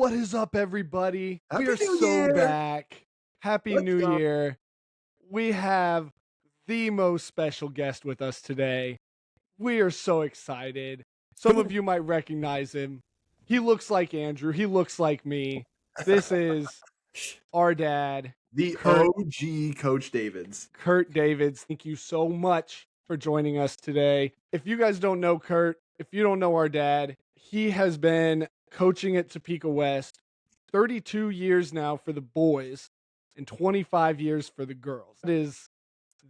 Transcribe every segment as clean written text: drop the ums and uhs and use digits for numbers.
What is up, everybody? Happy We are New so Year! back. Happy Let's New go. Year. We have the most special guest with us today. We are so excited. Some of you might recognize him. He looks like Andrew. He looks like me. This is our dad, The Kurt. OG Coach Davids. Kurt Davids. Thank you so much for joining us today. If you guys don't know Kurt, if you don't know our dad, he has been coaching at Topeka West 32 years now for the boys and 25 years for the girls.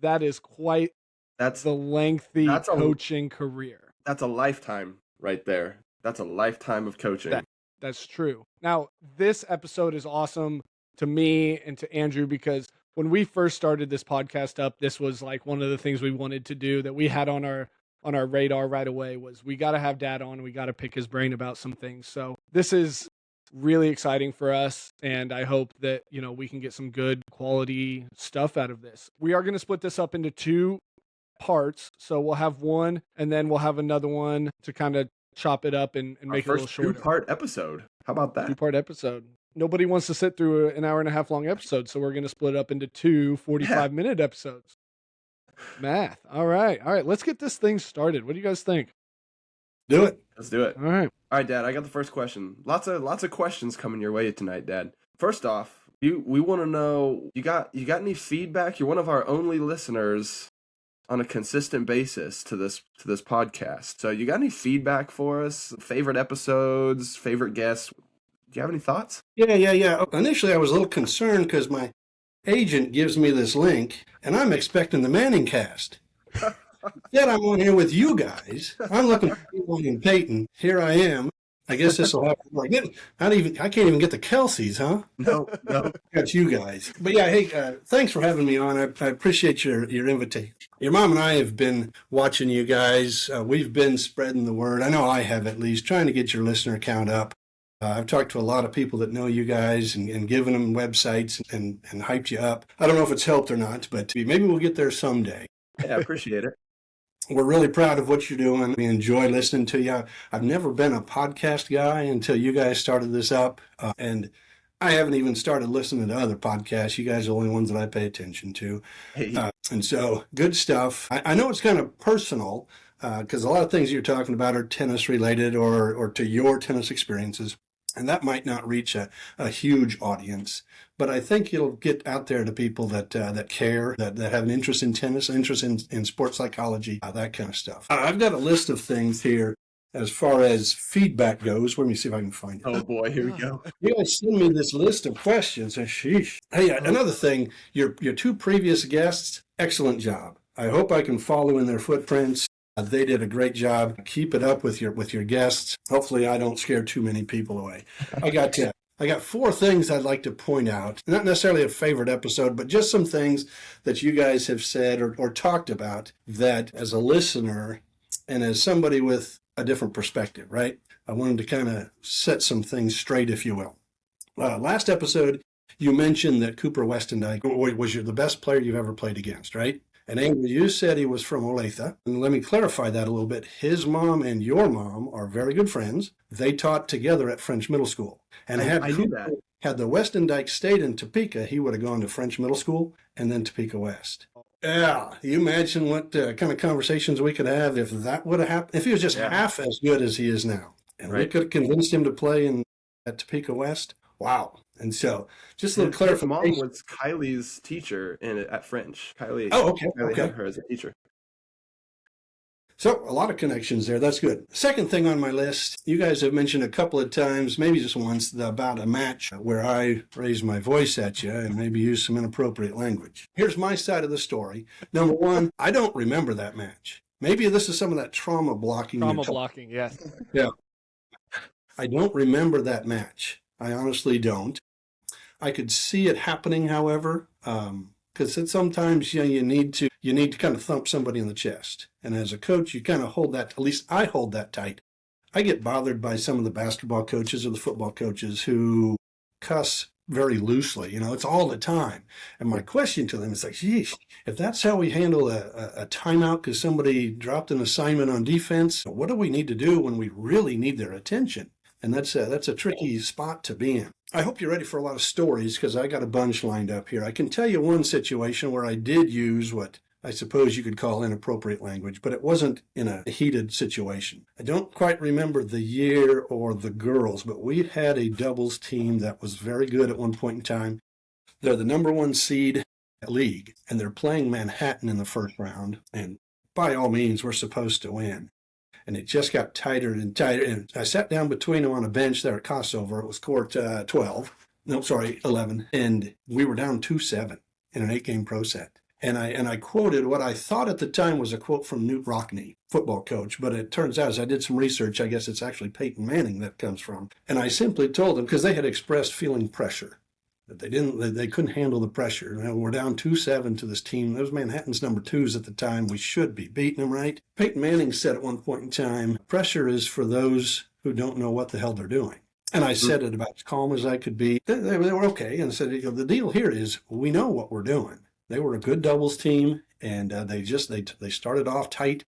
That is quite That's the lengthy that's a- coaching career. That's a lifetime right there. That's a lifetime of coaching. That's true. Now, this episode is awesome to me and to Andrew because when we first started this podcast up, this was like one of the things we wanted to do that we had on our radar right away was we got to have dad on. We got to pick his brain about some things. So this is really exciting for us. And I hope that, we can get some good quality stuff out of this. We are going to split this up into 2 parts. So we'll have one and then we'll have another one to kind of chop it up and make it a little shorter. 2-part episode. How about that? 2-part episode. Nobody wants to sit through an hour and a half long episode, so we're going to split up into 2 45-minute episodes. Math. All right. Let's get this thing started. What do you guys think? Do it. Let's do it. All right, Dad. I got the first question. Lots of questions coming your way tonight, Dad. First off, we want to know you got any feedback? You're one of our only listeners on a consistent basis to this podcast. So you got any feedback for us? Favorite episodes, favorite guests? Do you have any thoughts? Yeah. Initially, I was a little concerned because my agent gives me this link, and I'm expecting the Manning cast. Yet I'm on here with you guys. I'm looking for Eli and Peyton. Here I am. I guess this will happen. I can't even get the Kelseys, huh? No. Got you guys. But yeah, hey, thanks for having me on. I appreciate your invitation. Your mom and I have been watching you guys. We've been spreading the word. I know I have at least, trying to get your listener count up. I've talked to a lot of people that know you guys and given them websites and hyped you up. I don't know if it's helped or not, but maybe we'll get there someday. Yeah, I appreciate it. We're really proud of what you're doing. We enjoy listening to you. I've never been a podcast guy until you guys started this up. And I haven't even started listening to other podcasts. You guys are the only ones that I pay attention to. Hey. And so good stuff. I know it's kind of personal because a lot of things you're talking about are tennis related or to your tennis experiences. And that might not reach a huge audience, but I think it'll get out there to people that care, that have an interest in tennis, interest in sports psychology, that kind of stuff. I've got a list of things here as far as feedback goes. Let me see if I can find it. Oh boy, here we go. You guys send me this list of questions. And sheesh. Hey, another thing, your 2 previous guests, excellent job. I hope I can follow in their footprints. They did a great job. Keep it up with your guests. Hopefully I don't scare too many people away. I got 4 things I'd like to point out. Not necessarily a favorite episode, but just some things that you guys have said or talked about that as a listener and as somebody with a different perspective, right? I wanted to kind of set some things straight, if you will. Last episode, you mentioned that Cooper Westendijk was the best player you've ever played against, right? And Andrew, you said he was from Olathe. And let me clarify that a little bit. His mom and your mom are very good friends. They taught together at French Middle School. And had the Westendijk stayed in Topeka, he would have gone to French Middle School and then Topeka West. Yeah, you imagine what kind of conversations we could have if that would have happened, if he was just half as good as he is now. And we could have convinced him to play at Topeka West. Wow. And so, just a little clarification. His mom was Kylie's teacher at French. Kylie. Oh, okay. Kylie had her as a teacher. So, a lot of connections there. That's good. Second thing on my list, you guys have mentioned a couple of times, maybe just once, about a match where I raised my voice at you and maybe used some inappropriate language. Here's my side of the story. Number one, I don't remember that match. Maybe this is some of that trauma blocking. Trauma blocking, yes. Yeah. I don't remember that match. I honestly don't. I could see it happening, however, because sometimes you need to kind of thump somebody in the chest. And as a coach, you kind of hold that, at least I hold that tight. I get bothered by some of the basketball coaches or the football coaches who cuss very loosely. It's all the time. And my question to them is like, geez, if that's how we handle a timeout because somebody dropped an assignment on defense, what do we need to do when we really need their attention? And that's a tricky spot to be in. I hope you're ready for a lot of stories because I got a bunch lined up here. I can tell you one situation where I did use what I suppose you could call inappropriate language, but it wasn't in a heated situation. I don't quite remember the year or the girls, but we had a doubles team that was very good at one point in time. They're the number one seed league, and they're playing Manhattan in the first round. And by all means, we're supposed to win. And it just got tighter and tighter. And I sat down between them on a bench there at Kosovo. It was court 11. And we were down 2-7 in an 8-game pro set. And I quoted what I thought at the time was a quote from Newt Rockne, football coach. But it turns out, as I did some research, I guess it's actually Peyton Manning that comes from. And I simply told them, because they had expressed feeling pressure, that they couldn't handle the pressure. You know, we're down 2-7 to this team. Those Manhattan's number 2s at the time. We should be beating them, right? Peyton Manning said at one point in time, pressure is for those who don't know what the hell they're doing. And I said it about as calm as I could be. They were okay. And I said, you know, the deal here is we know what we're doing. They were a good doubles team, and they started off tight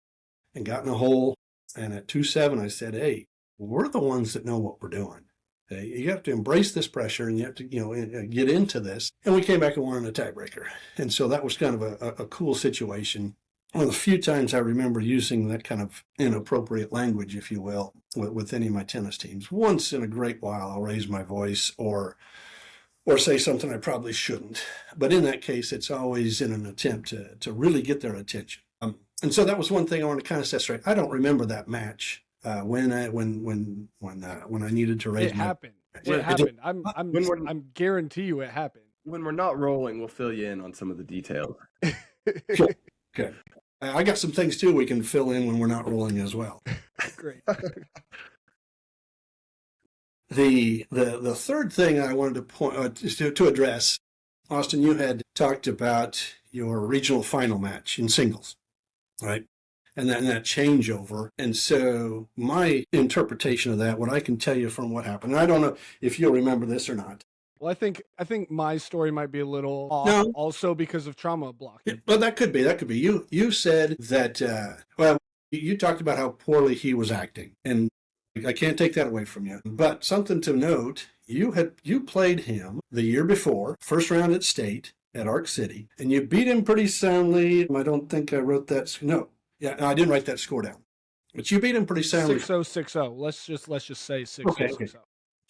and got in a hole. And at 2-7, I said, hey, we're the ones that know what we're doing. You have to embrace this pressure, and you have to, get into this. And we came back and won in a tiebreaker. And so that was kind of a cool situation. One of the few times I remember using that kind of inappropriate language, if you will, with any of my tennis teams. Once in a great while, I'll raise my voice or say something I probably shouldn't. But in that case, it's always in an attempt to really get their attention. And so that was one thing I want to kind of set straight. I don't remember that match. When I needed to raise it happened. It happened. I'm guarantee you it happened. When we're not rolling, we'll fill you in on some of the details. Sure. Okay. I got some things too we can fill in when we're not rolling as well. Great. The third thing I wanted to point to address, Austin, you had talked about your regional final match in singles, right? And that changeover. And so my interpretation of that, what I can tell you from what happened, and I don't know if you'll remember this or not. Well, I think my story might be a little off, also because of trauma blocking. Well, that could be. You said that, you talked about how poorly he was acting, and I can't take that away from you. But something to note, you played him the year before, first round at state at Arc City, and you beat him pretty soundly. I don't think I wrote that. No, I didn't write that score down. But you beat him pretty soundly. 6-0, 6-0. Let's just say 6-0, okay. 6-0.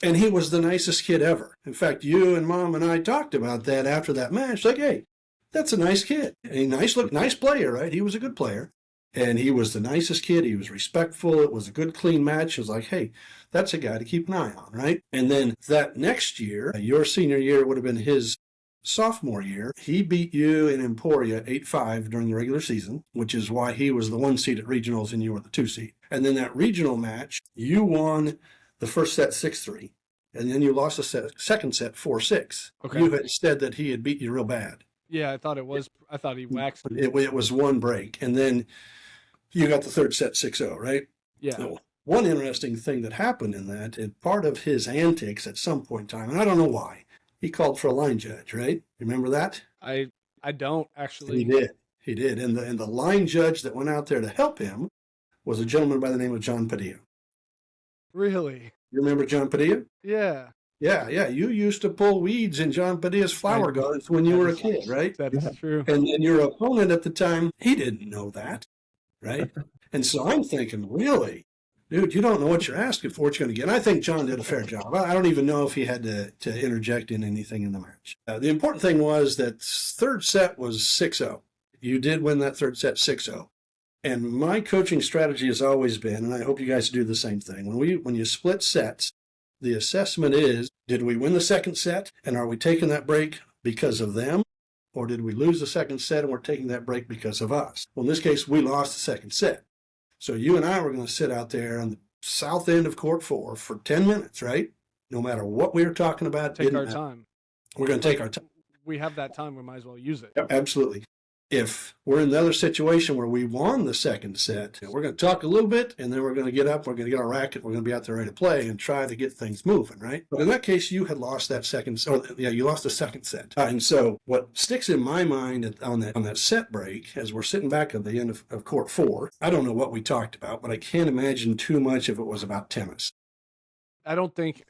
And he was the nicest kid ever. In fact, you and Mom and I talked about that after that match. Like, hey, that's a nice kid. A nice player, right? He was a good player. And he was the nicest kid. He was respectful. It was a good, clean match. It was like, hey, that's a guy to keep an eye on, right? And then that next year, your senior year would have been his sophomore year. He beat you in Emporia 8-5 during the regular season, which is why he was the 1 seed at regionals and you were the 2 seed. And then that regional match, you won the first set 6-3, and then you lost the second set 4-6. Okay. You had said that he had beat you real bad. Yeah, I thought he waxed me. It was one break, and then you got the third set 6-0, right? Yeah. So one interesting thing that happened in that, and part of his antics at some point in time, and I don't know why, he called for a line judge, right? Remember that? I don't actually. And he did. And the line judge that went out there to help him was a gentleman by the name of John Padilla. Really? You remember John Padilla? Yeah. Yeah. You used to pull weeds in John Padilla's flower gardens when you were a kid, right? That is true. And your opponent at the time, he didn't know that, right? And so I'm thinking, really? Dude, you don't know what you're asking for, what you're going to get. And I think John did a fair job. I don't even know if he had to interject in anything in the match. The important thing was that third set was 6-0. You did win that third set 6-0. And my coaching strategy has always been, and I hope you guys do the same thing, when you split sets, the assessment is, did we win the second set, and are we taking that break because of them, or did we lose the second set and we're taking that break because of us? Well, in this case, we lost the second set. So you and I were going to sit out there on the south end of court 4 for 10 minutes, right? No matter what we were talking about. Take our time. We're going to take our time. We have that time. We might as well use it. Absolutely. If we're in the other situation where we won the second set, we're going to talk a little bit, and then we're going to get up, we're going to get our racket, we're going to be out there ready to play and try to get things moving, right? But in that case, you had lost that you lost the second set. And so what sticks in my mind on that set break, as we're sitting back at the end of court 4, I don't know what we talked about, but I can't imagine too much if it was about tennis. I don't think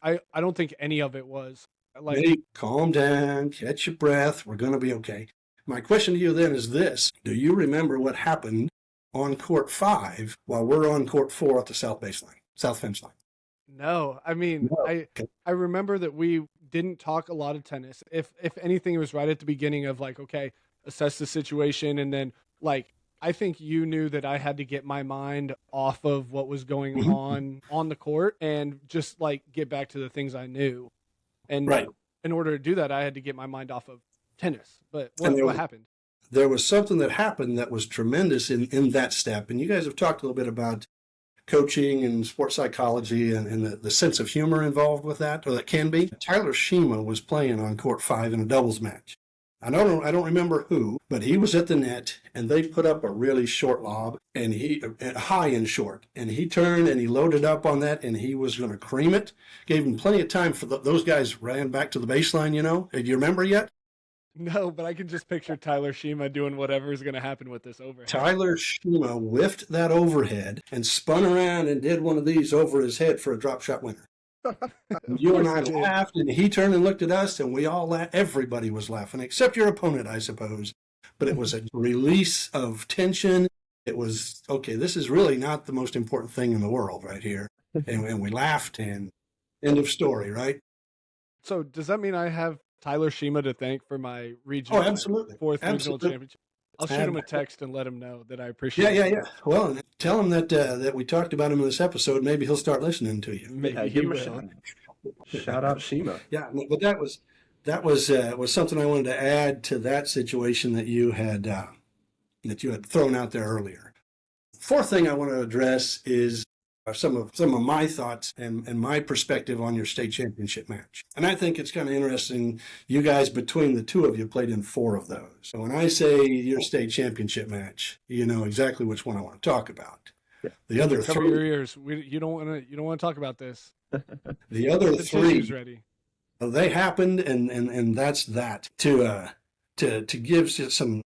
any of it was like. Hey, calm down, catch your breath. We're going to be okay. My question to you then is this. Do you remember what happened on court 5 while we're on court 4 at the south fence line? No, I mean, No. Okay. I remember that we didn't talk a lot of tennis. If anything, it was right at the beginning of like, okay, assess the situation, and then like I think you knew that I had to get my mind off of what was going Mhm. on the court and just like get back to the things I knew. And Right. in order to do that, I had to get my mind off of tennis. But And what happened? there was something that happened that was tremendous in that step. And you guys have talked a little bit about coaching and sports psychology and the sense of humor involved with that, or that can be. Tyler Shima was playing on court 5 in a doubles match. I don't remember who, but he was at the net and they put up a really short lob and he high and short, and he turned and he loaded up on that and he was going to cream it. Gave him plenty of time for those guys ran back to the baseline. Do you remember yet? No, but I can just picture Tyler Shima doing whatever is going to happen with this overhead. Tyler Shima whiffed that overhead and spun around and did one of these over his head for a drop shot winner. You and I laughed, and he turned and looked at us, and we all laughed. Everybody was laughing, except your opponent, I suppose. But it was a release of tension. It was, okay, this is really not the most important thing in the world right here. And we laughed, and end of story, right? So does that mean I have Tyler Shima to thank for my Oh, absolutely. fourth regional Absolutely. championship? I'll shoot him a text and let him know that I appreciate Yeah. it. Well, and tell him that we talked about him in this episode. Maybe he'll start listening to you. Maybe Yeah, he give him a will. shout out Shima. Yeah, but that was something I wanted to add to that situation that you had thrown out there earlier. Fourth thing I want to address is some of my thoughts and my perspective on your state championship match. And I think it's kind of interesting. You guys, between the two of you, played in 4 of those. So when I say your state championship match, you know exactly which one I want to talk about. Yeah. The other Cover your 3, ears. You don't want to talk about this. the other The 3, tissue's ready. they happened, and that's that. To give some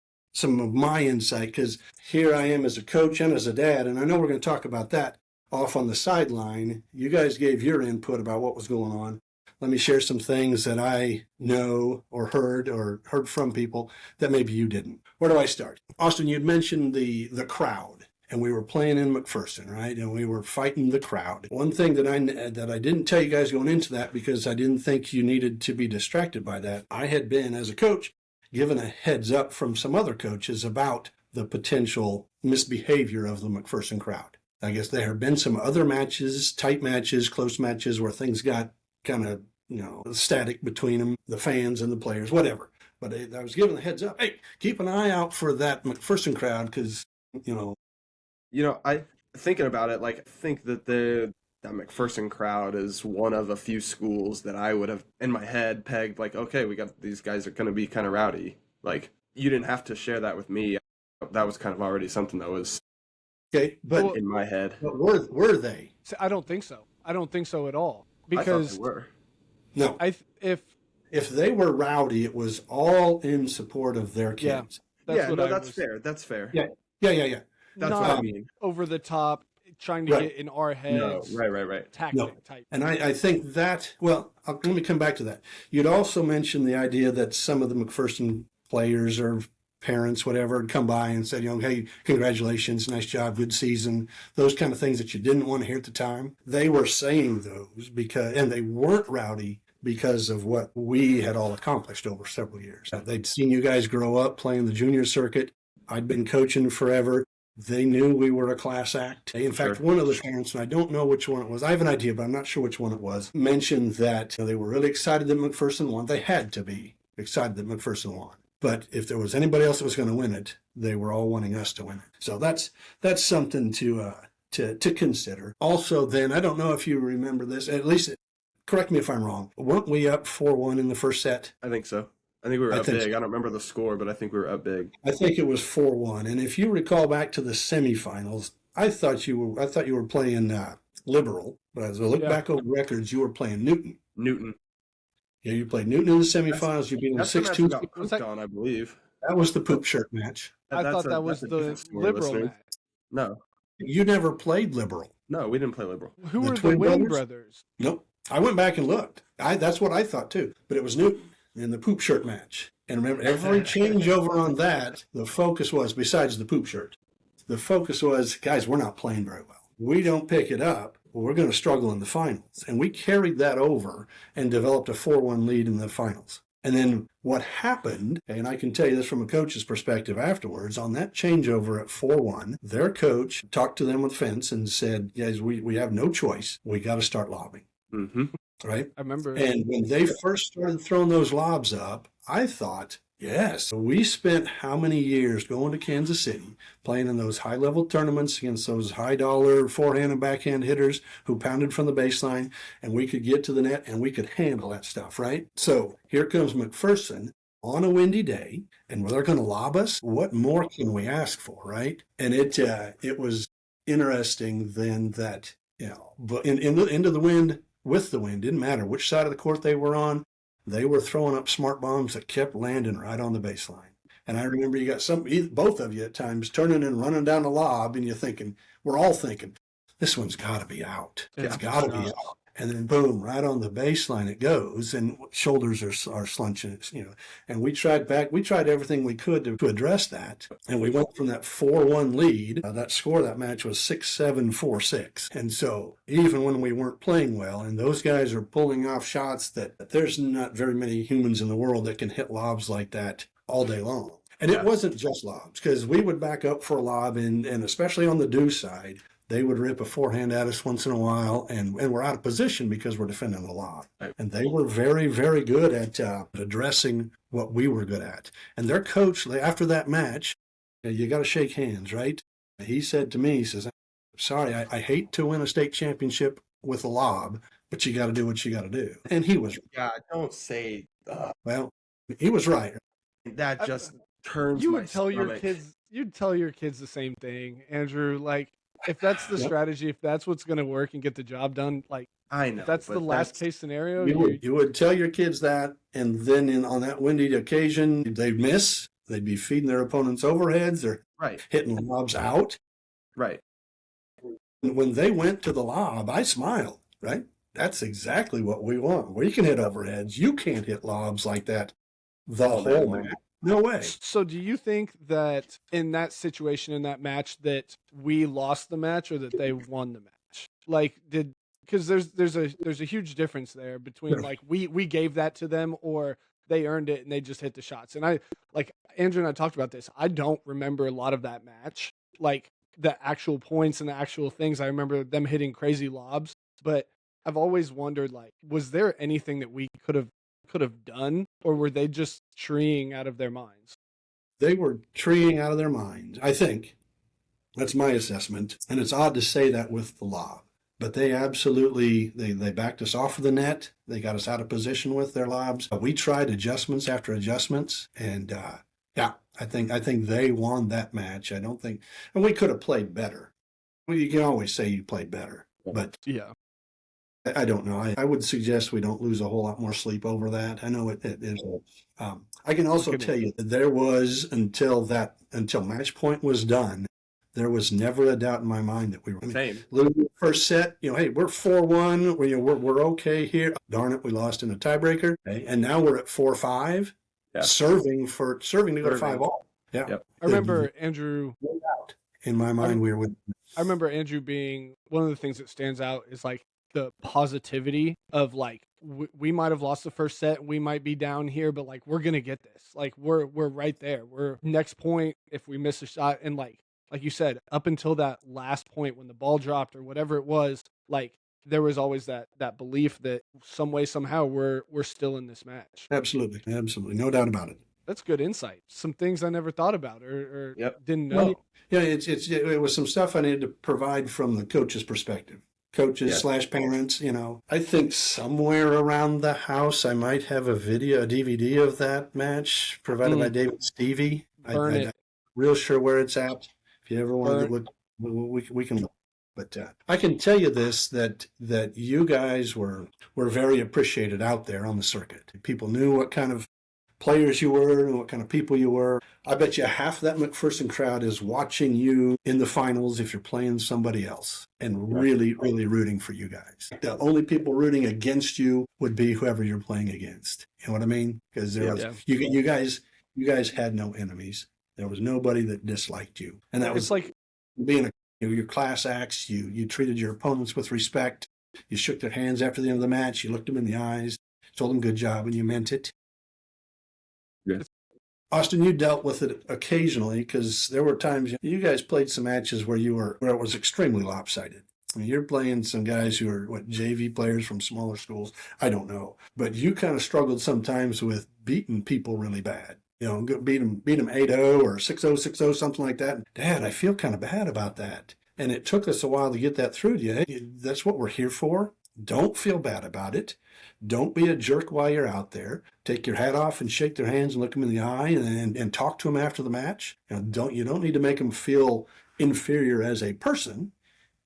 of my insight, because here I am as a coach and as a dad, and I know we're going to talk about that off on the sideline. You guys gave your input about what was going on. Let me share some things that I know or heard from people that maybe you didn't. Where do I start? Austin, you'd mentioned the crowd, and we were playing in McPherson, right? And we were fighting the crowd. One thing that I didn't tell you guys going into that, because I didn't think you needed to be distracted by that, I had been, as a coach, given a heads up from some other coaches about the potential misbehavior of the McPherson crowd. I guess there have been some other matches, tight matches, close matches, where things got kind of, static between them, the fans and the players, whatever. But I was given the heads up, hey, keep an eye out for that McPherson crowd, because, I thinking about it, like, I think that that McPherson crowd is one of a few schools that I would have in my head pegged like, okay, we got these guys are going to be kind of rowdy. Like, you didn't have to share that with me. That was kind of already something that was okay, but in my head. But were they? I don't think so. I don't think so at all. I thought Because they were. No. If they were rowdy, it was all in support of their Yeah. kids. That's fair. That's fair. Yeah. That's not what I mean. over the top, trying to Right. get in our heads. No, right. Tactic No. type. And I think that, well, let me come back to that. You'd also mentioned the idea that some of the McPherson players or parents, whatever, had come by and said, hey, congratulations, nice job, good season, those kind of things that you didn't want to hear at the time. They were saying those and they weren't rowdy because of what we had all accomplished over several years. They'd seen you guys grow up playing the junior circuit. I'd been coaching forever. They knew we were a class act. In fact, Sure. one of the parents, and I don't know which one it was, I have an idea, but I'm not sure which one it was, mentioned that they were really excited that McPherson won. They had to be excited that McPherson won. But if there was anybody else that was going to win it, they were all wanting us to win it. So that's something to consider. Also, then, I don't know if you remember this, at least correct me if I'm wrong. Weren't we up 4-1 in the first set? I think so. I think we were I up think big. so. I don't remember the score, but I think we were up big. I think it was 4-1. And if you recall back to the semifinals, I thought you were playing Liberal, but as I look back over records, you were playing Newton. Newton. Yeah, you played Newton in the semifinals. You beat them That's the match 6-2. we got pooped that- on, I believe. That was the poop shirt match. I thought that was that's a the different story, liberal listeners. match. No, You never played Liberal. we didn't play Liberal. Who The were the twin Wayne brothers? brothers? Nope. I went back and looked. That's what I thought too. But it was Newton in the poop shirt match. And remember, every changeover on that, the focus was, besides the poop shirt, the focus was, guys, we're not playing very well. We don't pick it up, we're going to struggle in the finals. And we carried that over and developed a 4-1 lead in the finals. And then what happened, and I can tell you this from a coach's perspective afterwards, on that changeover at 4-1, their coach talked to them with Fence and said, guys, we have no choice. We got to start lobbing. Mm-hmm. Right? I remember. And when they first started throwing those lobs up, I thought, yes, we spent how many years going to Kansas City, playing in those high-level tournaments against those high-dollar forehand and backhand hitters who pounded from the baseline, and we could get to the net and we could handle that stuff, right? So here comes McPherson on a windy day, and they're going to lob us. What more can we ask for, right? And it was interesting then that, but into the wind, with the wind, didn't matter which side of the court they were on, they were throwing up smart bombs that kept landing right on the baseline. And I remember you got both of you at times turning and running down the lob, and we're all thinking, this one's got to be out. It's got to be out. And then boom, right on the baseline it goes, and shoulders are slunching, And we tried everything we could to address that. And we went from that 4-1 lead. That score that match was 6-7, 4-6. And so even when we weren't playing well, and those guys are pulling off shots that there's not very many humans in the world that can hit lobs like that all day long. And it wasn't just lobs, because we would back up for a lob, and especially on the deuce side, they would rip a forehand at us once in a while, and we're out of position because we're defending the lob. Right. And they were very, very good at addressing what we were good at. And their coach, after that match, you got to shake hands, right? He said to me, he says, sorry, I hate to win a state championship with a lob, but you got to do what you got to do. And he was. Yeah, don't say. Well, he was right. That just turns. You my would tell stomach. your kids. You'd tell your kids the same thing, Andrew. Like, if that's the strategy, if that's what's going to work and get the job done, like, I know if that's the last case scenario. You would tell your kids that, and then on that windy occasion, they'd miss. They'd be feeding their opponents overheads. They're hitting lobs out. Right. When they went to the lob, I smiled, right? That's exactly what we want. We can hit overheads. You can't hit lobs like that the whole match. No way. So do you think that in that situation, in that match, that we lost the match or that they won the match? Like, because there's a huge difference there between like we gave that to them or they earned it and they just hit the shots. And Andrew and I talked about this. I don't remember a lot of that match, like the actual points and the actual things. I remember them hitting crazy lobs, but I've always wondered, like, was there anything that we could have done, or were they just treeing out of their minds? They were treeing out of their minds, I think. That's my assessment. And it's odd to say that with the lob. But they absolutely, they backed us off of the net. They got us out of position with their lobs. We tried adjustments after adjustments. And I think they won that match. I don't think, and we could have played better. Well, you can always say you played better. But yeah. I don't know. I would suggest we don't lose a whole lot more sleep over that. I know it is. I can also tell you that there was, until match point was done, there was never a doubt in my mind that we were losing the first set. Hey, we're 4-1. We're okay here. Darn it, we lost in a tiebreaker. Okay? And now we're at 4-5, serving to go to 5-all. Yeah. Yep. I remember Andrew. No doubt in my mind, we were with. I remember Andrew being one of the things that stands out is like the positivity of like we might have lost the first set, we might be down here, but like we're gonna get this. Like we're right there. We're next point if we miss a shot, and like you said, up until that last point when the ball dropped or whatever it was, like there was always that belief that some way somehow we're still in this match. Absolutely, no doubt about it. That's good insight. Some things I never thought about or didn't know. Well, yeah, it was some stuff I needed to provide from the coach's perspective. Coaches / parents, I think somewhere around the house I might have a DVD of that match provided by David Stevie. I'm not real sure where it's at. If you ever want to look, we can look. But I can tell you this, that you guys were very appreciated out there on the circuit. People knew what kind of players you were and what kind of people you were. I bet you half that McPherson crowd is watching you in the finals if you're playing somebody else and really, really rooting for you guys. The only people rooting against you would be whoever you're playing against. You know what I mean? Because you guys had no enemies. There was nobody that disliked you. And that was like being your class acts. You treated your opponents with respect. You shook their hands after the end of the match. You looked them in the eyes, told them good job, and you meant it. Yes. Austin, you dealt with it occasionally because there were times you guys played some matches where it was extremely lopsided. I mean, you're playing some guys who are JV players from smaller schools. I don't know, but you kind of struggled sometimes with beating people really bad. You know, beat them 8-0 or 6-0, 6-0, something like that. Dad, I feel kind of bad about that. And it took us a while to get that through to you. Hey, that's what we're here for. Don't feel bad about it. Don't be a jerk while you're out there. Take your hat off and shake their hands and look them in the eye and talk to them after the match. You don't need to make them feel inferior as a person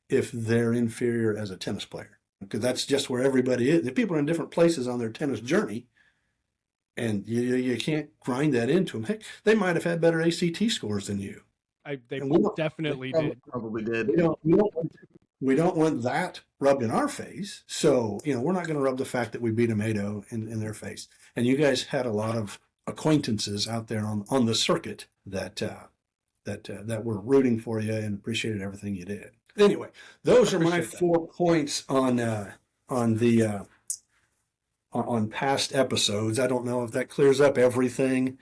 if they're inferior as a tennis player, because that's just where everybody is. The people are in different places on their tennis journey, and you can't grind that into them. Heck, they might have had better ACT scores than you. They definitely did. Probably did. We don't want that rubbed in our face. So, we're not going to rub the fact that we beat them 8-0 in their face. And you guys had a lot of acquaintances out there on the circuit that were rooting for you and appreciated everything you did. Anyway, those are my 4 points on past episodes. I don't know if that clears up everything.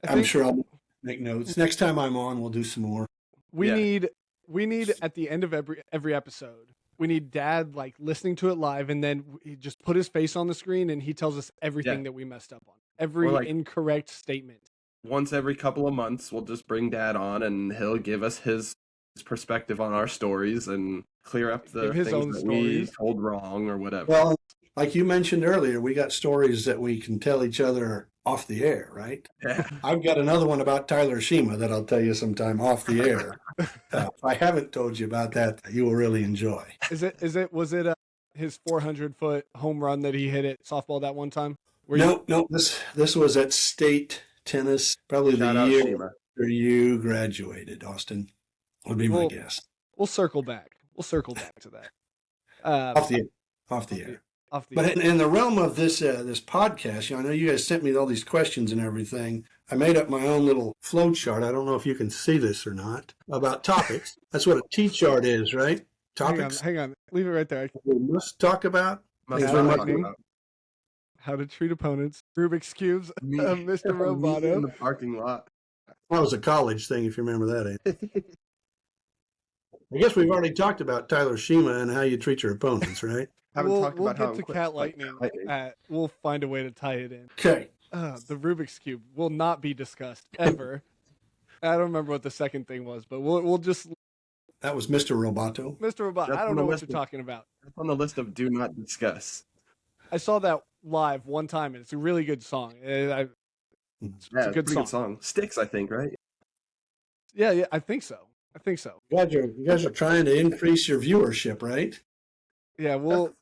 I'm sure I'll make notes. Next time I'm on, we'll do some more. We need at the end of every episode, we need Dad listening to it live, and then he just put his face on the screen and he tells us everything that we messed up on. Every incorrect statement. Once every couple of months, we'll just bring Dad on and he'll give us his perspective on our stories and clear up the things that we told wrong or whatever. Well, like you mentioned earlier, we got stories that we can tell each other off the air, right? Yeah. I've got another one about Tyler Shima that I'll tell you sometime off the air. If I haven't told you about that, you will really enjoy. Was it his 400-foot home run that he hit at softball that one time? No. This was at state tennis, probably the year after you graduated, Austin, would be my guess. We'll circle back. To that. Off the air. But in the realm of this podcast, I know you guys sent me all these questions and everything. I made up my own little flow chart. I don't know if you can see this or not, about topics. That's what a T-chart is, right? Topics. Hang on. Leave it right there. We must talk about how to treat opponents, Rubik's Cubes, Mr. Roboto. In the parking lot. That was a college thing, if you remember that. I guess we've already talked about Tyler Shima and how you treat your opponents, right? We'll get to Cat Lightning. We'll find a way to tie it in. Okay. The Rubik's Cube will not be discussed ever. I don't remember what the second thing was, but we'll just. That was Mr. Roboto. Mr. Roboto. I don't know what you're talking about. That's on the list of do not discuss. I saw that live one time, and it's a really good song. It's a good song. Styx, I think, right? Yeah, I think so. You guys are trying to increase your viewership, right? Yeah, we'll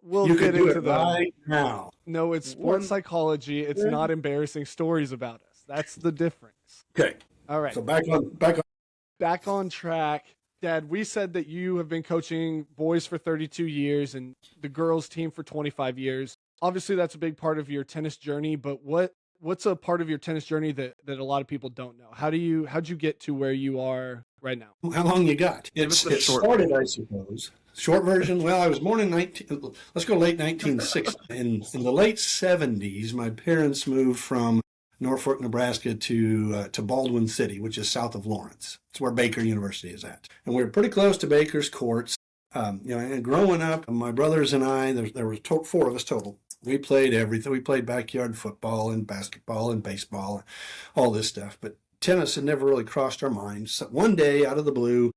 you get into that right now. No, it's sports psychology. It's not embarrassing stories about us. That's the difference. Okay. All right. So back on track. Dad, we said that you have been coaching boys for 32 years and the girls team for 25 years. Obviously, that's a big part of your tennis journey, but what's a part of your tennis journey that a lot of people don't know? How'd you get to where you are right now? How long you got? It started, I suppose. Short version. Well, I was born in late 1960. In the late 70s, my parents moved from Norfolk, Nebraska to Baldwin City, which is south of Lawrence. It's where Baker University is at. And we were pretty close to Baker's courts. And growing up, my brothers and I, there were 4 of us total. We played everything. We played backyard football and basketball and baseball, and all this stuff. But tennis had never really crossed our minds. So one day, out of the blue,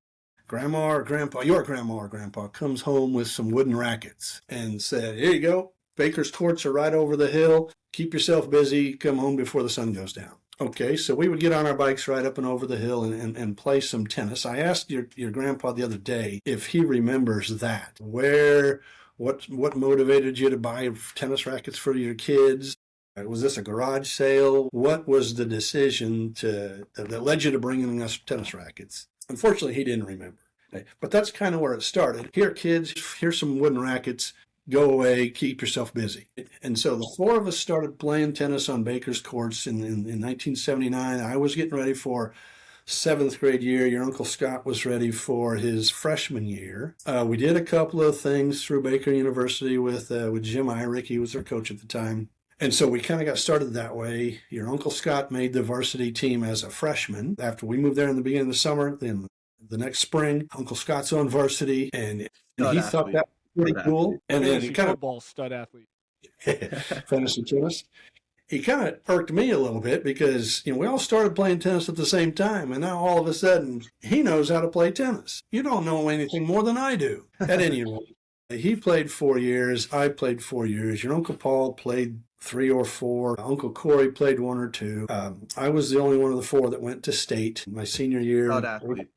Grandma or Grandpa comes home with some wooden rackets and said, "Here you go. Baker's courts are right over the hill. Keep yourself busy. Come home before the sun goes down." Okay, so we would get on our bikes right up and over the hill and play some tennis. I asked your grandpa the other day if he remembers that. What motivated you to buy tennis rackets for your kids? Was this a garage sale? What was the decision that led you to bringing us tennis rackets? Unfortunately, he didn't remember. But that's kind of where it started. Here, kids, here's some wooden rackets. Go away, keep yourself busy. And so the four of us started playing tennis on Baker's courts in 1979. I was getting ready for seventh grade year. Your Uncle Scott was ready for his freshman year. We did a couple of things through Baker University with Jim Irick. He was our coach at the time. And so we kind of got started that way. Your Uncle Scott made the varsity team as a freshman. After we moved there in the beginning of the summer, then the next spring, Uncle Scott's on varsity, and he thought that was pretty cool. And then he kind of football stud athlete, fantasy tennis. He kind of irked me a little bit because we all started playing tennis at the same time, and now all of a sudden he knows how to play tennis. You don't know anything more than I do. At any rate, he played 4 years. I played 4 years. Your Uncle Paul played 3 or 4. Uncle Corey played 1 or 2. I was the only one of the 4 that went to state my senior year. Stud athlete.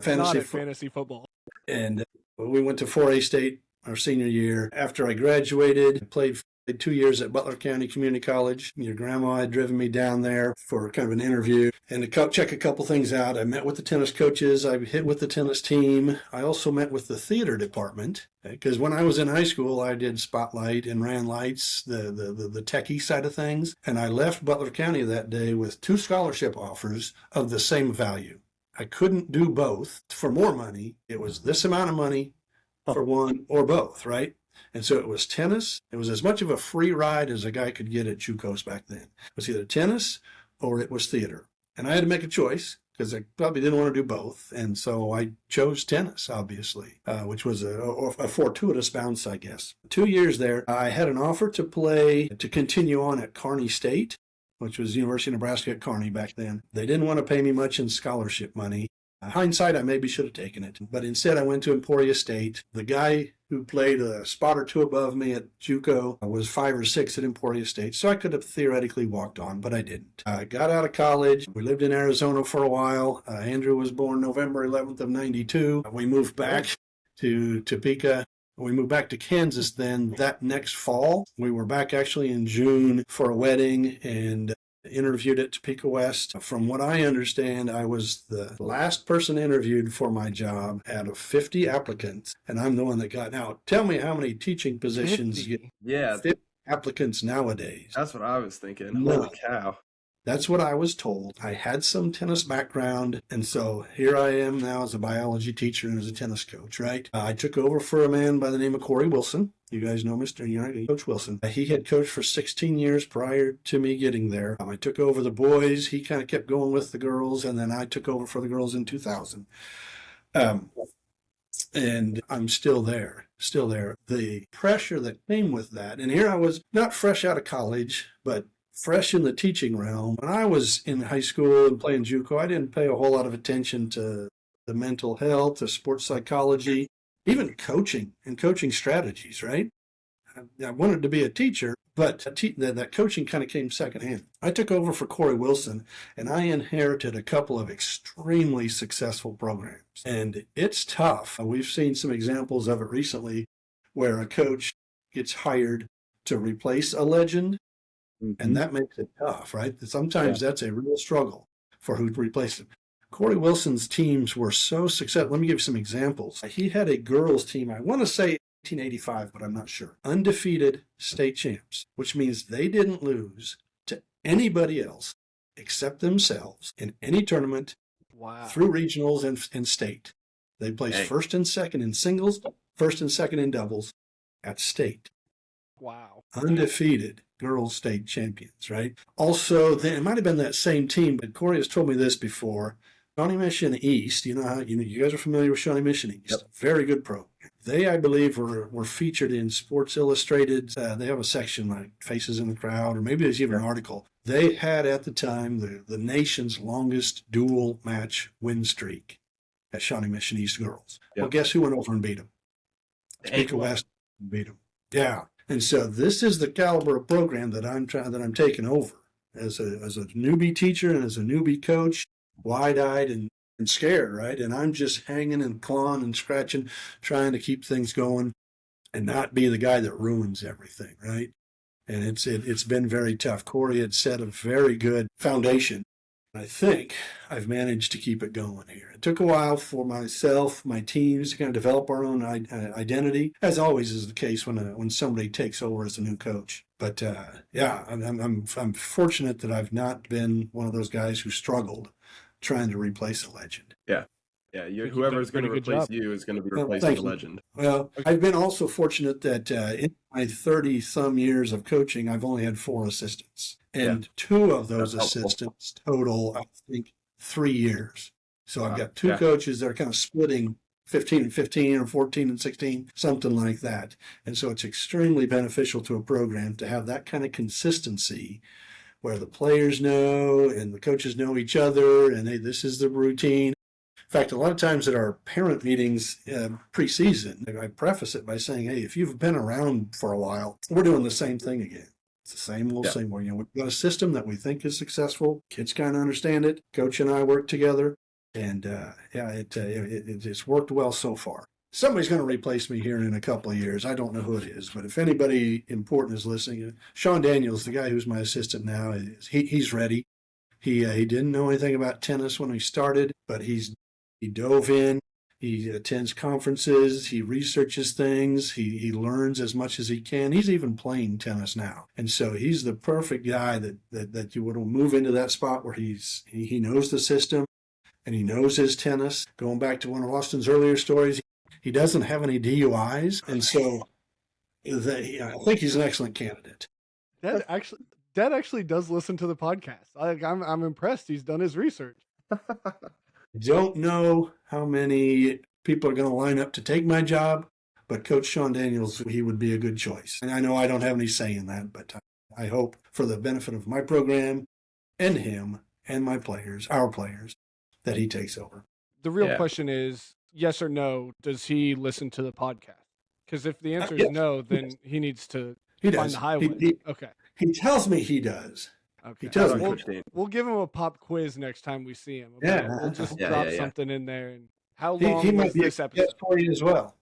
Fantasy football. And we went to 4A state our senior year. After I graduated, I played 2 years at Butler County Community College. Your grandma had driven me down there for kind of an interview and to check a couple things out. I met with the tennis coaches. I hit with the tennis team. I also met with the theater department because when I was in high school, I did Spotlight and ran lights, the techie side of things. And I left Butler County that day with 2 scholarship offers of the same value. I couldn't do both for more money. It was this amount of money for one or both, right? And so it was tennis. It was as much of a free ride as a guy could get at JUCOs back then. It was either tennis or it was theater. And I had to make a choice because I probably didn't want to do both. And so I chose tennis, obviously, which was a fortuitous bounce, I guess. 2 years there, I had an offer to continue on at Kearney State, which was University of Nebraska at Kearney back then. They didn't want to pay me much in scholarship money. Hindsight, I maybe should have taken it, but instead I went to Emporia State. The guy who played a spot or 2 above me at JUCO was 5 or 6 at Emporia State, so I could have theoretically walked on, but I didn't. I got out of college. We lived in Arizona for a while. Andrew was born November 11th of 92. We moved back to Topeka. We moved back to Kansas then that next fall. We were back actually in June for a wedding and interviewed at Topeka West. From what I understand, I was the last person interviewed for my job out of 50 applicants, and I'm the one that got out. Tell me how many teaching positions get 50 applicants nowadays. That's what I was thinking. No. Holy cow. That's what I was told. I had some tennis background, and so here I am now as a biology teacher and as a tennis coach, right? I took over for a man by the name of Corey Wilson. You guys know Coach Wilson. He had coached for 16 years prior to me getting there. I took over the boys. He kind of kept going with the girls, and then I took over for the girls in 2000. And I'm still there. The pressure that came with that, and here I was not fresh out of college, but fresh in the teaching realm. When I was in high school and playing JUCO, I didn't pay a whole lot of attention to the mental health, to sports psychology, even coaching and coaching strategies, right? I wanted to be a teacher, but that coaching kind of came secondhand. I took over for Corey Wilson, and I inherited a couple of extremely successful programs. And it's tough. We've seen some examples of it recently where a coach gets hired to replace a legend, and that makes it tough, right? Sometimes that's a real struggle for who to replace him. Corey Wilson's teams were so successful. Let me give you some examples. He had a girls team, I want to say 1985, but I'm not sure. Undefeated state champs, which means they didn't lose to anybody else except themselves in any tournament through regionals and state. They placed first and second in singles, first and second in doubles at state. Wow. Undefeated girls state champions, right? Also, it might have been that same team, but Corey has told me this before. Shawnee Mission East, you guys are familiar with Shawnee Mission East. Yep. Very good program. They, I believe, were featured in Sports Illustrated. They have a section like Faces in the Crowd, or maybe there's even an article. They had at the time the nation's longest dual match win streak at Shawnee Mission East girls. Yep. Well, guess who went over and beat them? Topeka West beat them. Yeah. And so this is the caliber of program that I'm taking over as a newbie teacher and as a newbie coach, wide-eyed and scared, right? And I'm just hanging and clawing and scratching, trying to keep things going and not be the guy that ruins everything, right? And it's been very tough. Corey had set a very good foundation. I think I've managed to keep it going here. It took a while for myself, my teams to kind of develop our own identity, as always is the case when somebody takes over as a new coach. But yeah, I'm fortunate that I've not been one of those guys who struggled trying to replace a legend. Yeah. Yeah, whoever's going to replace you is going to be replacing the legend. Well, I've been also fortunate that in my 30-some years of coaching, I've only had 4 assistants. And 2 of those assistants total, I think, 3 years. So I've got 2 coaches that are kind of splitting 15 and 15 or 14 and 16, something like that. And so it's extremely beneficial to a program to have that kind of consistency where the players know and the coaches know each other and hey, this is the routine. In fact, a lot of times at our parent meetings preseason, I preface it by saying, hey, if you've been around for a while, we're doing the same thing again. It's the same old, same way. We've got a system that we think is successful. Kids kind of understand it. Coach and I work together. And it's worked well so far. Somebody's going to replace me here in a couple of years. I don't know who it is, but if anybody important is listening, Sean Daniels, the guy who's my assistant now, he's ready. He didn't know anything about tennis when he started, but he dove in. He attends conferences. He researches things. He learns as much as he can. He's even playing tennis now, and so he's the perfect guy that you would move into that spot where he knows the system and he knows his tennis. Going back to one of Austin's earlier stories, he doesn't have any DUIs, and so I think he's an excellent candidate. Dad actually does listen to the podcast. I'm impressed. He's done his research. Don't know how many people are going to line up to take my job, but Coach Sean Daniels, he would be a good choice. And I know I don't have any say in that, but I hope for the benefit of my program and him and my players, our players, that he takes over. The real question is, yes or no, does he listen to the podcast? Because if the answer is no, then he needs to find the highway. Okay. He tells me he does. Okay. We'll give him a pop quiz next time we see him. Okay? We'll just drop something in there. And how long he might was be this episode for you as well?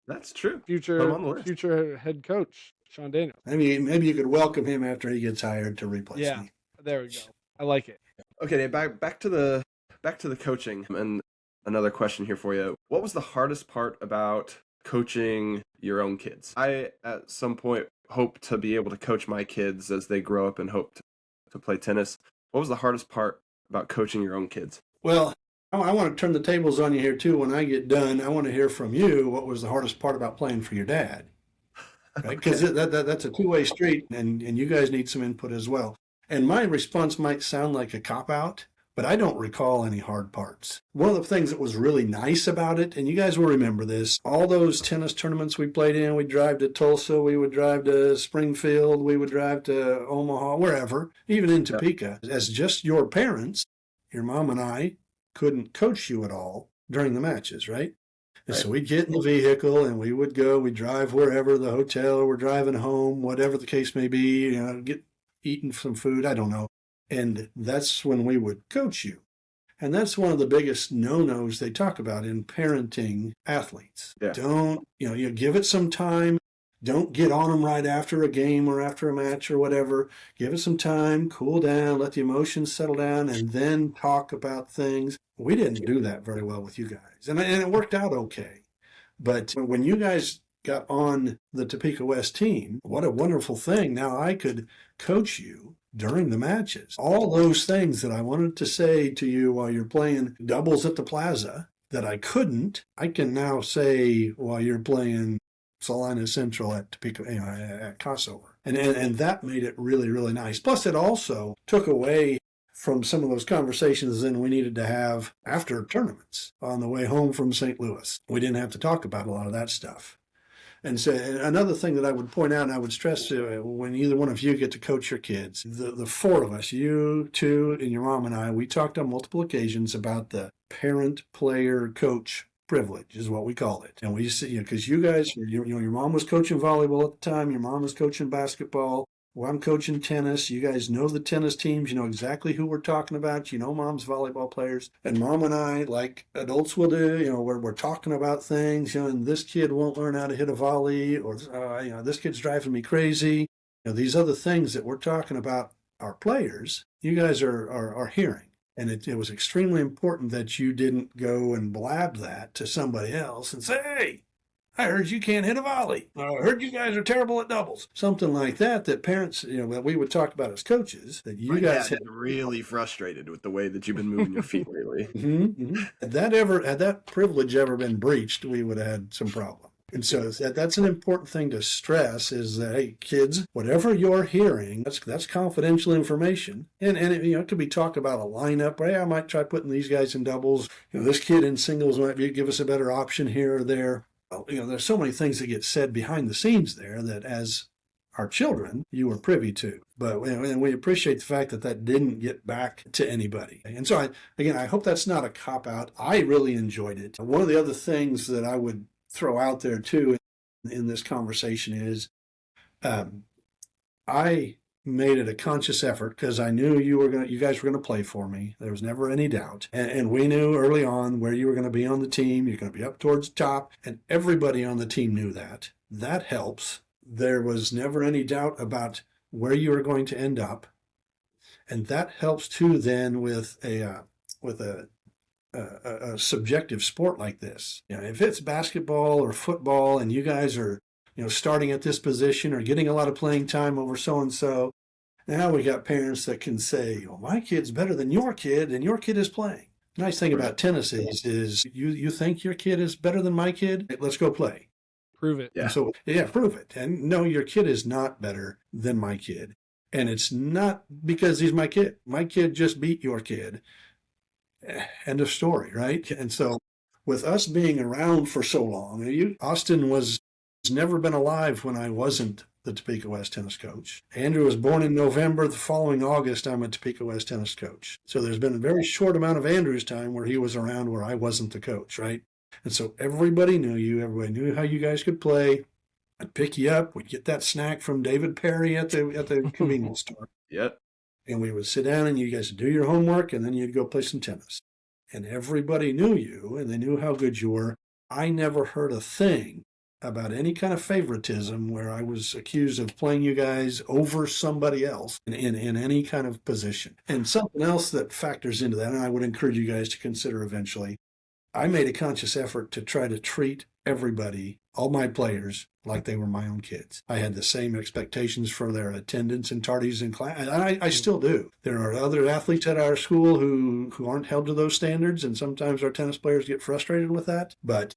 That's true. Future head coach Sean Daniels. Maybe you could welcome him after he gets hired to replace me. There we go. I like it. Okay, back to the coaching, and another question here for you. What was the hardest part about coaching your own kids? I at some point hope to be able to coach my kids as they grow up and hope to play tennis. What was the hardest part about coaching your own kids? Well, I want to turn the tables on you here too. When I get done, I want to hear from you what was the hardest part about playing for your dad. Because that's a two-way street, and you guys need some input as well. And my response might sound like a cop-out, but I don't recall any hard parts. One of the things that was really nice about it, and you guys will remember this, all those tennis tournaments we played in, we'd drive to Tulsa, we would drive to Springfield, we would drive to Omaha, wherever, even in Topeka. As just your parents, your mom and I couldn't coach you at all during the matches, right? And so we'd get in the vehicle and we would go, we'd drive wherever, the hotel, we're driving home, whatever the case may be, get eating some food, I don't know. And that's when we would coach you. And that's one of the biggest no-nos they talk about in parenting athletes. Yeah. Don't, you give it some time. Don't get on them right after a game or after a match or whatever. Give it some time, cool down, let the emotions settle down, and then talk about things. We didn't do that very well with you guys. And it worked out okay. But when you guys got on the Topeka West team, what a wonderful thing. Now I could coach you during the matches. All those things that I wanted to say to you while you're playing doubles at the Plaza that I couldn't, I can now say while you're playing Salina Central at Topeka, at Crossover. And that made it really, really nice. Plus, it also took away from some of those conversations then we needed to have after tournaments on the way home from St. Louis. We didn't have to talk about a lot of that stuff. And so another thing that I would point out and I would stress when either one of you get to coach your kids, the four of us, you two and your mom and I, we talked on multiple occasions about the parent, player, coach privilege is what we call it. And we see, because you guys, your mom was coaching volleyball at the time, your mom was coaching basketball. Well, I'm coaching tennis. You guys know the tennis teams. You know exactly who we're talking about. You know mom's volleyball players. And mom and I, like adults will do, we're talking about things, and this kid won't learn how to hit a volley, or, this kid's driving me crazy. these other things that we're talking about our players, you guys are hearing. And it was extremely important that you didn't go and blab that to somebody else and say, hey, I heard you can't hit a volley. I heard you guys are terrible at doubles. Something like that parents, that we would talk about as coaches, that you guys had really frustrated with the way that you've been moving your feet lately. Had that privilege ever been breached, we would have had some problem. And so that's an important thing to stress is that, hey, kids, whatever you're hearing, that's confidential information. And it could be talk about a lineup. Hey, I might try putting these guys in doubles. This kid in singles might give us a better option here or there. Well, there's so many things that get said behind the scenes there that as our children, you were privy to. But and we appreciate the fact that didn't get back to anybody. And so, I hope that's not a cop-out. I really enjoyed it. One of the other things that I would throw out there too in this conversation is I made it a conscious effort because I knew you guys were going to play for me. There was never any doubt. And we knew early on where you were going to be on the team. You're going to be up towards the top. And everybody on the team knew that. That helps. There was never any doubt about where you were going to end up. And that helps too then with a subjective sport like this. If it's basketball or football and you guys are, starting at this position or getting a lot of playing time over so-and-so, now we got parents that can say, well, my kid's better than your kid and your kid is playing. The nice thing about tennis is you think your kid is better than my kid? Let's go play. Prove it. Yeah. So, prove it. And no, your kid is not better than my kid. And it's not because he's my kid. My kid just beat your kid. End of story, right? And so with us being around for so long, Austin was never been alive when I wasn't the Topeka West tennis coach. Andrew was born in November. The following August, I'm a Topeka West tennis coach. So there's been a very short amount of Andrew's time where he was around where I wasn't the coach, right? And so everybody knew you. Everybody knew how you guys could play. I'd pick you up. We'd get that snack from David Perry at the convenience store. Yep. And we would sit down and you guys would do your homework and then you'd go play some tennis. And everybody knew you and they knew how good you were. I never heard a thing about any kind of favoritism where I was accused of playing you guys over somebody else in any kind of position. And something else that factors into that, and I would encourage you guys to consider eventually, I made a conscious effort to try to treat everybody, all my players, like they were my own kids. I had the same expectations for their attendance and tardies in class, and I still do. There are other athletes at our school who aren't held to those standards, and sometimes our tennis players get frustrated with that. But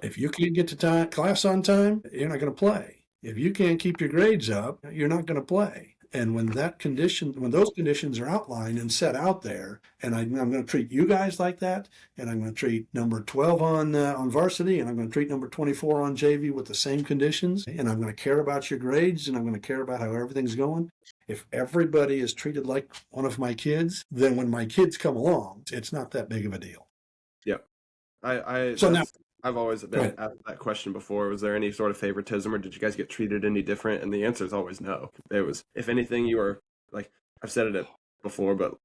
if you can't get to class on time, you're not going to play. If you can't keep your grades up, you're not going to play. And when those conditions are outlined and set out there, and I'm going to treat you guys like that, and I'm going to treat number 12 on varsity, and I'm going to treat number 24 on JV with the same conditions, and I'm going to care about your grades, and I'm going to care about how everything's going. If everybody is treated like one of my kids, then when my kids come along, it's not that big of a deal. Yep. I've always been asked that question before. Was there any sort of favoritism, or did you guys get treated any different? And the answer is always no. It was, if anything, you were, like, I've said it before, but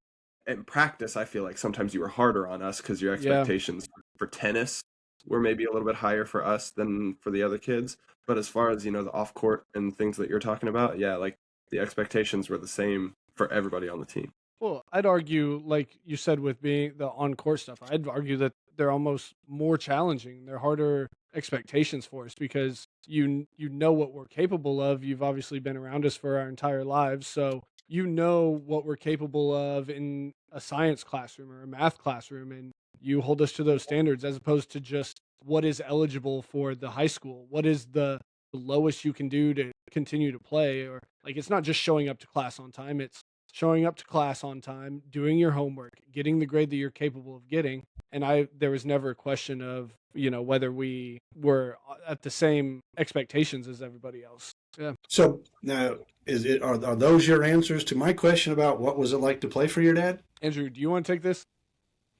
in practice, I feel like sometimes you were harder on us because your expectations for tennis were maybe a little bit higher for us than for the other kids. But as far as, the off court and things that you're talking about, like the expectations were the same for everybody on the team. Well, I'd argue, like you said, with being the on-court stuff, I'd argue that they're almost more challenging. They're harder expectations for us because you know what we're capable of. You've obviously been around us for our entire lives, so you know what we're capable of in a science classroom or a math classroom, and you hold us to those standards as opposed to just what is eligible for the high school. What is the lowest you can do to continue to play? Or, like, it's not just showing up to class on time. It's showing up to class on time, doing your homework, getting the grade that you're capable of getting. And there was never a question of, whether we were at the same expectations as everybody else. Yeah. So now, are those your answers to my question about what was it like to play for your dad? Andrew, do you want to take this?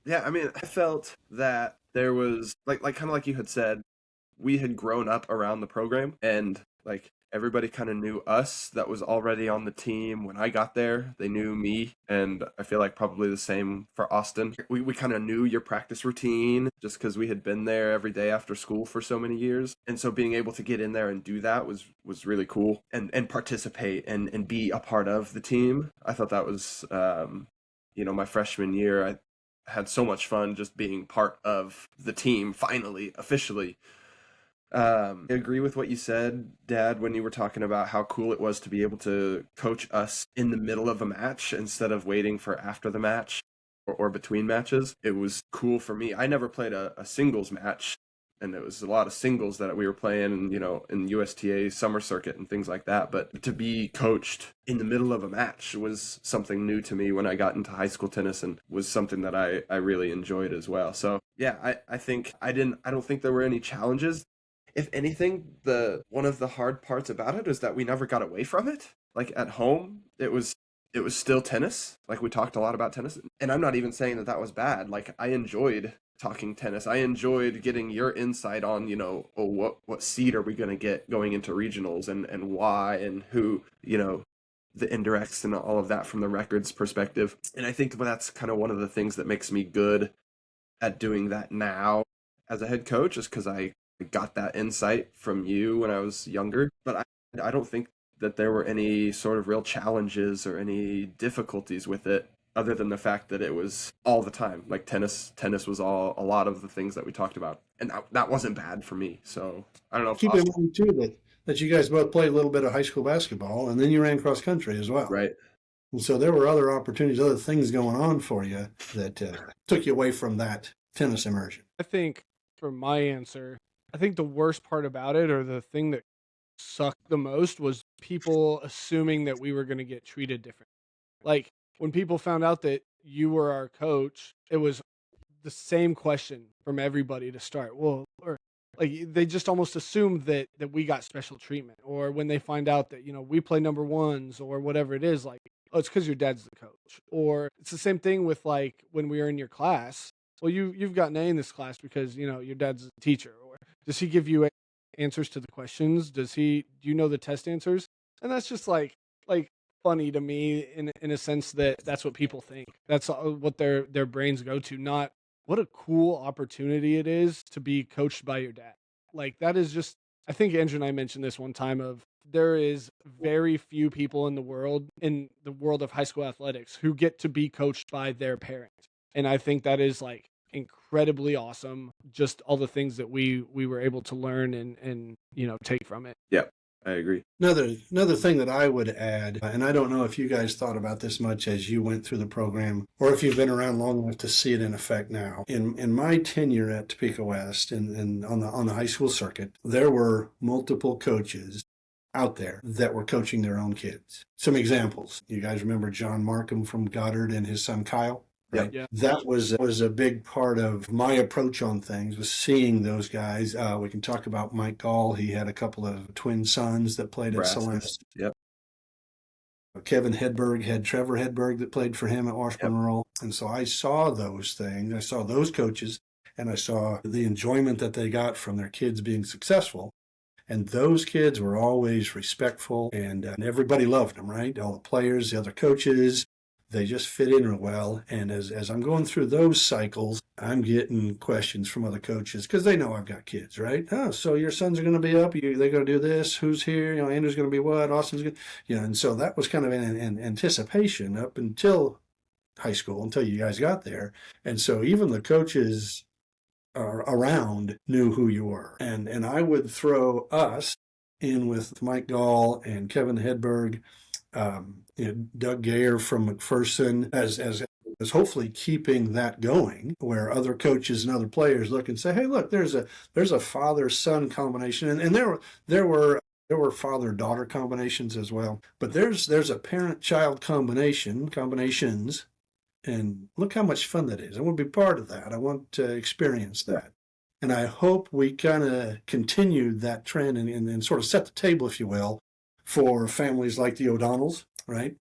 Yeah, I mean, I felt that there was, like kind of like you had said, we had grown up around the program, and Like everybody kind of knew us that was already on the team when I got there. They knew me, and I feel like probably the same for Austin. We kind of knew your practice routine just because we had been there every day after school for so many years. And so being able to get in there and do that was really cool, and participate and be a part of the team. I thought that was my freshman year. I had so much fun just being part of the team finally, officially. I agree with what you said, Dad, when you were talking about how cool it was to be able to coach us in the middle of a match instead of waiting for after the match or between matches. It was cool for me. I never played a singles match, and it was a lot of singles that we were playing, in USTA summer circuit and things like that. But to be coached in the middle of a match was something new to me when I got into high school tennis, and was something that I really enjoyed as well. So yeah, I think I don't think there were any challenges. If anything, one of the hard parts about it is that we never got away from it. Like at home, it was still tennis. Like we talked a lot about tennis, and I'm not even saying that was bad. Like I enjoyed talking tennis. I enjoyed getting your insight on, what seed are we going to get going into regionals, and why, and who, the indirects and all of that from the records perspective. And I think that's kind of one of the things that makes me good at doing that now as a head coach, is because I got that insight from you when I was younger. But I don't think that there were any sort of real challenges or any difficulties with it, other than the fact that it was all the time. Like tennis was a lot of the things that we talked about, and that wasn't bad for me. So I don't know. Keep in mind too that you guys both played a little bit of high school basketball, and then you ran cross country as well. Right. And so there were other opportunities, other things going on for you that took you away from that tennis immersion. I think for my answer, I think the worst part about it, or the thing that sucked the most, was people assuming that we were going to get treated different. Like when people found out that you were our coach, it was the same question from everybody to start. Well, or like they just almost assumed that we got special treatment. Or when they find out that, we play number ones or whatever it is, like, oh, it's because your dad's the coach. Or it's the same thing with like when we were in your class. Well, you've got an A in this class because, your dad's a teacher. Or does he give you answers to the questions? Do you know the test answers? And that's just like funny to me in a sense that that's what people think. That's what their brains go to, not what a cool opportunity it is to be coached by your dad. Like that is just, I think Andrew and I mentioned this one time, of there is very few people in the world of high school athletics who get to be coached by their parent. And I think that is like incredibly awesome. Just all the things that we were able to learn and take from it. Yeah, I agree. Another thing that I would add, and I don't know if you guys thought about this much as you went through the program, or if you've been around long enough to see it in effect now. In my tenure at Topeka West and on the high school circuit, there were multiple coaches out there that were coaching their own kids. Some examples. You guys remember John Markham from Goddard and his son Kyle? Right. Yeah. That was a big part of my approach on things, was seeing those guys. We can talk about Mike Gall. He had a couple of twin sons that played at Celeste. Yep. Kevin Hedberg had Trevor Hedberg that played for him at Washburn Rural. And so I saw those things. I saw those coaches, and I saw the enjoyment that they got from their kids being successful. And those kids were always respectful, and everybody loved them, right? All the players, the other coaches. They just fit in real well. And as I'm going through those cycles, I'm getting questions from other coaches because they know I've got kids, right? Oh, so your sons are going to be up. They're going to do this. Who's here? Andrew's going to be what? Austin's going to, and so that was kind of an anticipation up until high school, until you guys got there. And so even the coaches around knew who you were. And I would throw us in with Mike Gall and Kevin Hedberg, Doug Gayer from McPherson, as hopefully keeping that going, where other coaches and other players look and say, hey, look, there's a father-son combination, and there were father-daughter combinations as well, but there's a parent-child combinations, and look how much fun that is. I want to be part of that. I want to experience that. And I hope we kind of continue that trend and sort of set the table, if you will, for families like the O'Donnells, right?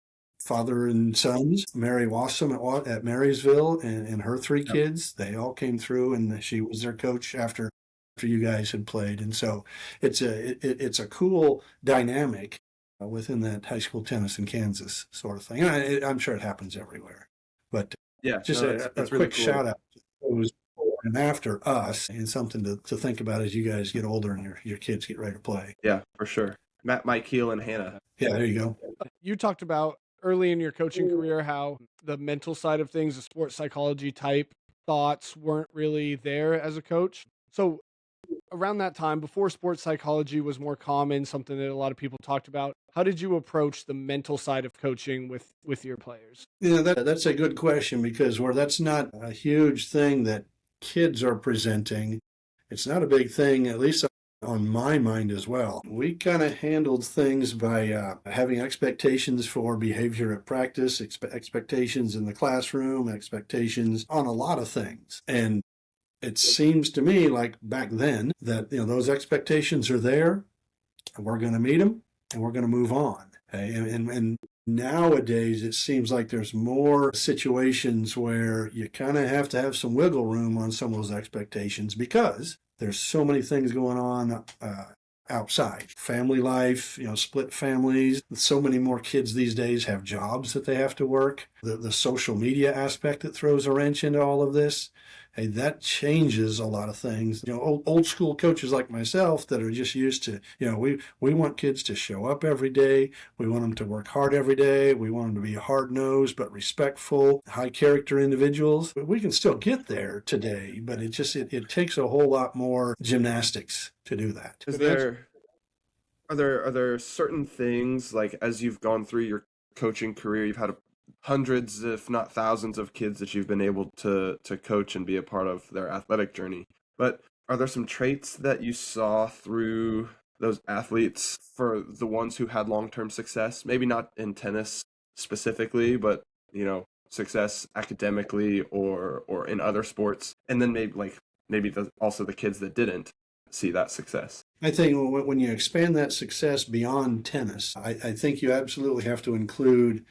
Father and sons. Mary Wassam at Marysville and her three kids, they all came through, and she was their coach after after you guys had played. And so it's a cool dynamic within that high school tennis in Kansas sort of thing. And I'm sure it happens everywhere. But Yeah, just no, a it's really quick cool. shout out to those before and after us, and something to think about as you guys get older and your kids get ready to play. Yeah, for sure. Mike Heel and Hannah. Yeah, there you go. You talked about early in your coaching career how the mental side of things, the sports psychology type thoughts weren't really there as a coach. So around that time, before sports psychology was more common, something that a lot of people talked about, how did you approach the mental side of coaching with your players? Yeah, that's a good question, because where that's not a huge thing that kids are presenting, it's not a big thing, at least on my mind as well. We kind of handled things by having expectations for behavior at practice, expectations in the classroom, expectations on a lot of things. And it seems to me like back then that those expectations are there, and we're going to meet them, and we're going to move on. Okay? And nowadays, it seems like there's more situations where you kind of have to have some wiggle room on some of those expectations, because there's so many things going on outside. Family life, split families. So many more kids these days have jobs that they have to work. The social media aspect that throws a wrench into all of this. Hey, that changes a lot of things. Old school coaches like myself that are just used to, we want kids to show up every day. We want them to work hard every day. We want them to be hard-nosed but respectful, high-character individuals. We can still get there today, but it takes a whole lot more gymnastics to do that. Are there certain things, like, as you've gone through your coaching career, you've had hundreds, if not thousands, of kids that you've been able to coach and be a part of their athletic journey. But are there some traits that you saw through those athletes for the ones who had long-term success? Maybe not in tennis specifically, but success academically or in other sports. And then maybe also the kids that didn't see that success. I think when you expand that success beyond tennis, I think you absolutely have to include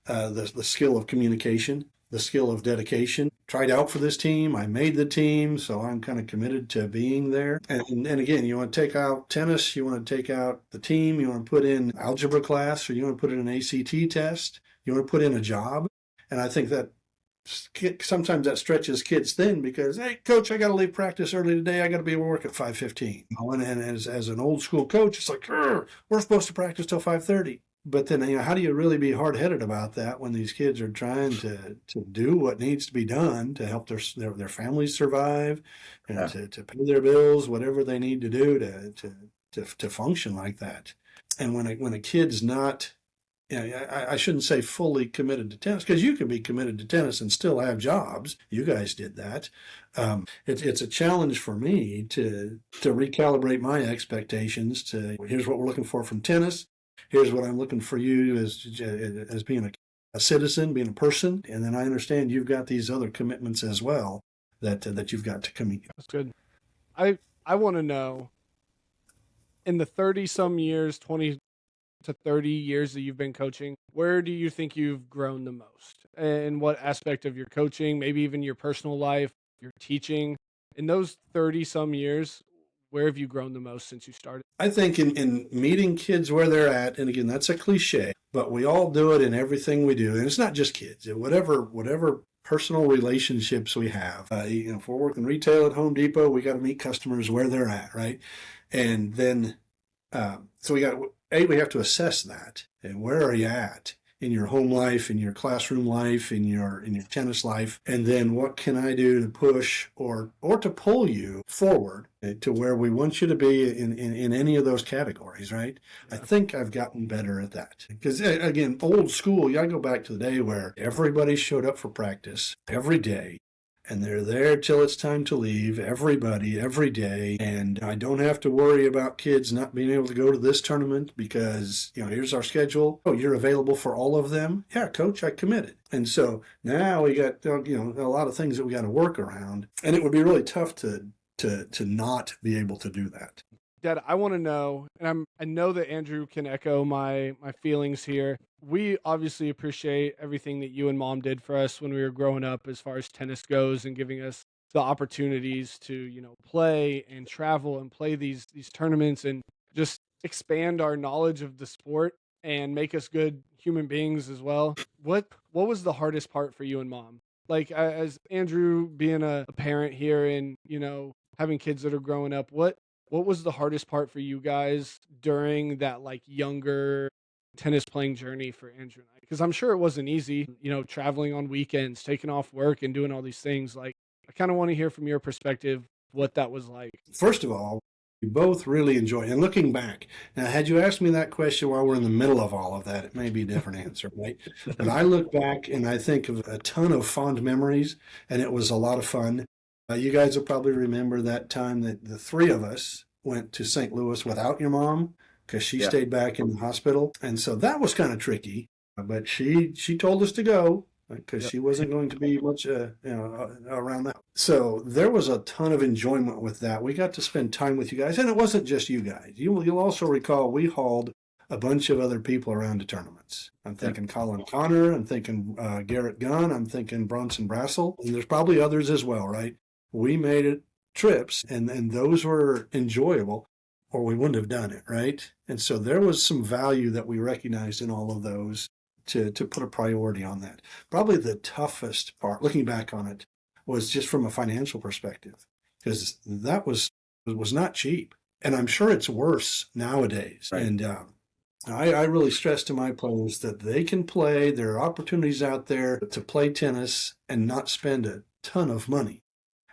the skill of communication, the skill of dedication. Tried out for this team. I made the team, so I'm kind of committed to being there. And again, you want to take out tennis, you want to take out the team, you want to put in algebra class, or you want to put in an ACT test, you want to put in a job. And I think that sometimes that stretches kids thin, because, hey, coach, I got to leave practice early today. I got to be at work at 5:15. And as an old school coach, it's like, we're supposed to practice till 5:30. But then, how do you really be hard-headed about that when these kids are trying to do what needs to be done to help their families survive, and to pay their bills, whatever they need to do to function like that? And when a kid's not, I shouldn't say fully committed to tennis, because you can be committed to tennis and still have jobs. You guys did that. It's a challenge for me to recalibrate my expectations to, here's what we're looking for from tennis. Here's what I'm looking for you as being a citizen, being a person. And then I understand you've got these other commitments as well that you've got to commit. That's good. I want to know, in the 30-some years, 20 to 30 years that you've been coaching, where do you think you've grown the most? And what aspect of your coaching, maybe even your personal life, your teaching, in those 30-some years, where have you grown the most since you started? I think in meeting kids where they're at, and again, that's a cliche, but we all do it in everything we do. And it's not just kids. Whatever personal relationships we have. If we're working retail at Home Depot, we got to meet customers where they're at, right? And then, so we have to assess that. And where are you at in your home life, in your classroom life, in your tennis life? And then what can I do to push or to pull you forward to where we want you to be in any of those categories, right? I think I've gotten better at that. Because again, old school, you gotta go back to the day where everybody showed up for practice every day. And they're there till it's time to leave, everybody, every day. And I don't have to worry about kids not being able to go to this tournament because, here's our schedule. Oh, you're available for all of them? Yeah, coach, I committed. And so now we got, a lot of things that we got to work around. And it would be really tough to not be able to do that. Dad, I want to know, and I know that Andrew can echo my feelings here. We obviously appreciate everything that you and Mom did for us when we were growing up as far as tennis goes, and giving us the opportunities to, you know, play and travel and play these tournaments and just expand our knowledge of the sport and make us good human beings as well. What was the hardest part for you and mom? Like as Andrew being a parent here and, you know, having kids that are growing up, what was the hardest part for you guys during that like younger tennis playing journey for Andrew and I? Because I'm sure it wasn't easy, you know, traveling on weekends, taking off work and doing all these things. Like I kind of want to hear from your perspective what that was like. First of all, we both really enjoy. And looking back, now, had you asked me that question while we're in the middle of all of that, it may be a different answer, right? But I look back and I think of a ton of fond memories, and it was a lot of fun. You guys will probably remember that time that the three of us went to St. Louis without your mom because she stayed back in the hospital. And so that was kind of tricky, but she told us to go because she wasn't going to be much around that. So there was a ton of enjoyment with that. We got to spend time with you guys, and it wasn't just you guys. You'll also recall we hauled a bunch of other people around to tournaments. I'm thinking Colin Connor, I'm thinking Garrett Gunn, I'm thinking Bronson Brassel, and there's probably others as well, right? We made it trips, and those were enjoyable, or we wouldn't have done it, right? And so there was some value that we recognized in all of those to put a priority on that. Probably the toughest part, looking back on it, was just from a financial perspective, because that was not cheap. And I'm sure it's worse nowadays. Right. And I really stress to my players that they can play. There are opportunities out there to play tennis and not spend a ton of money.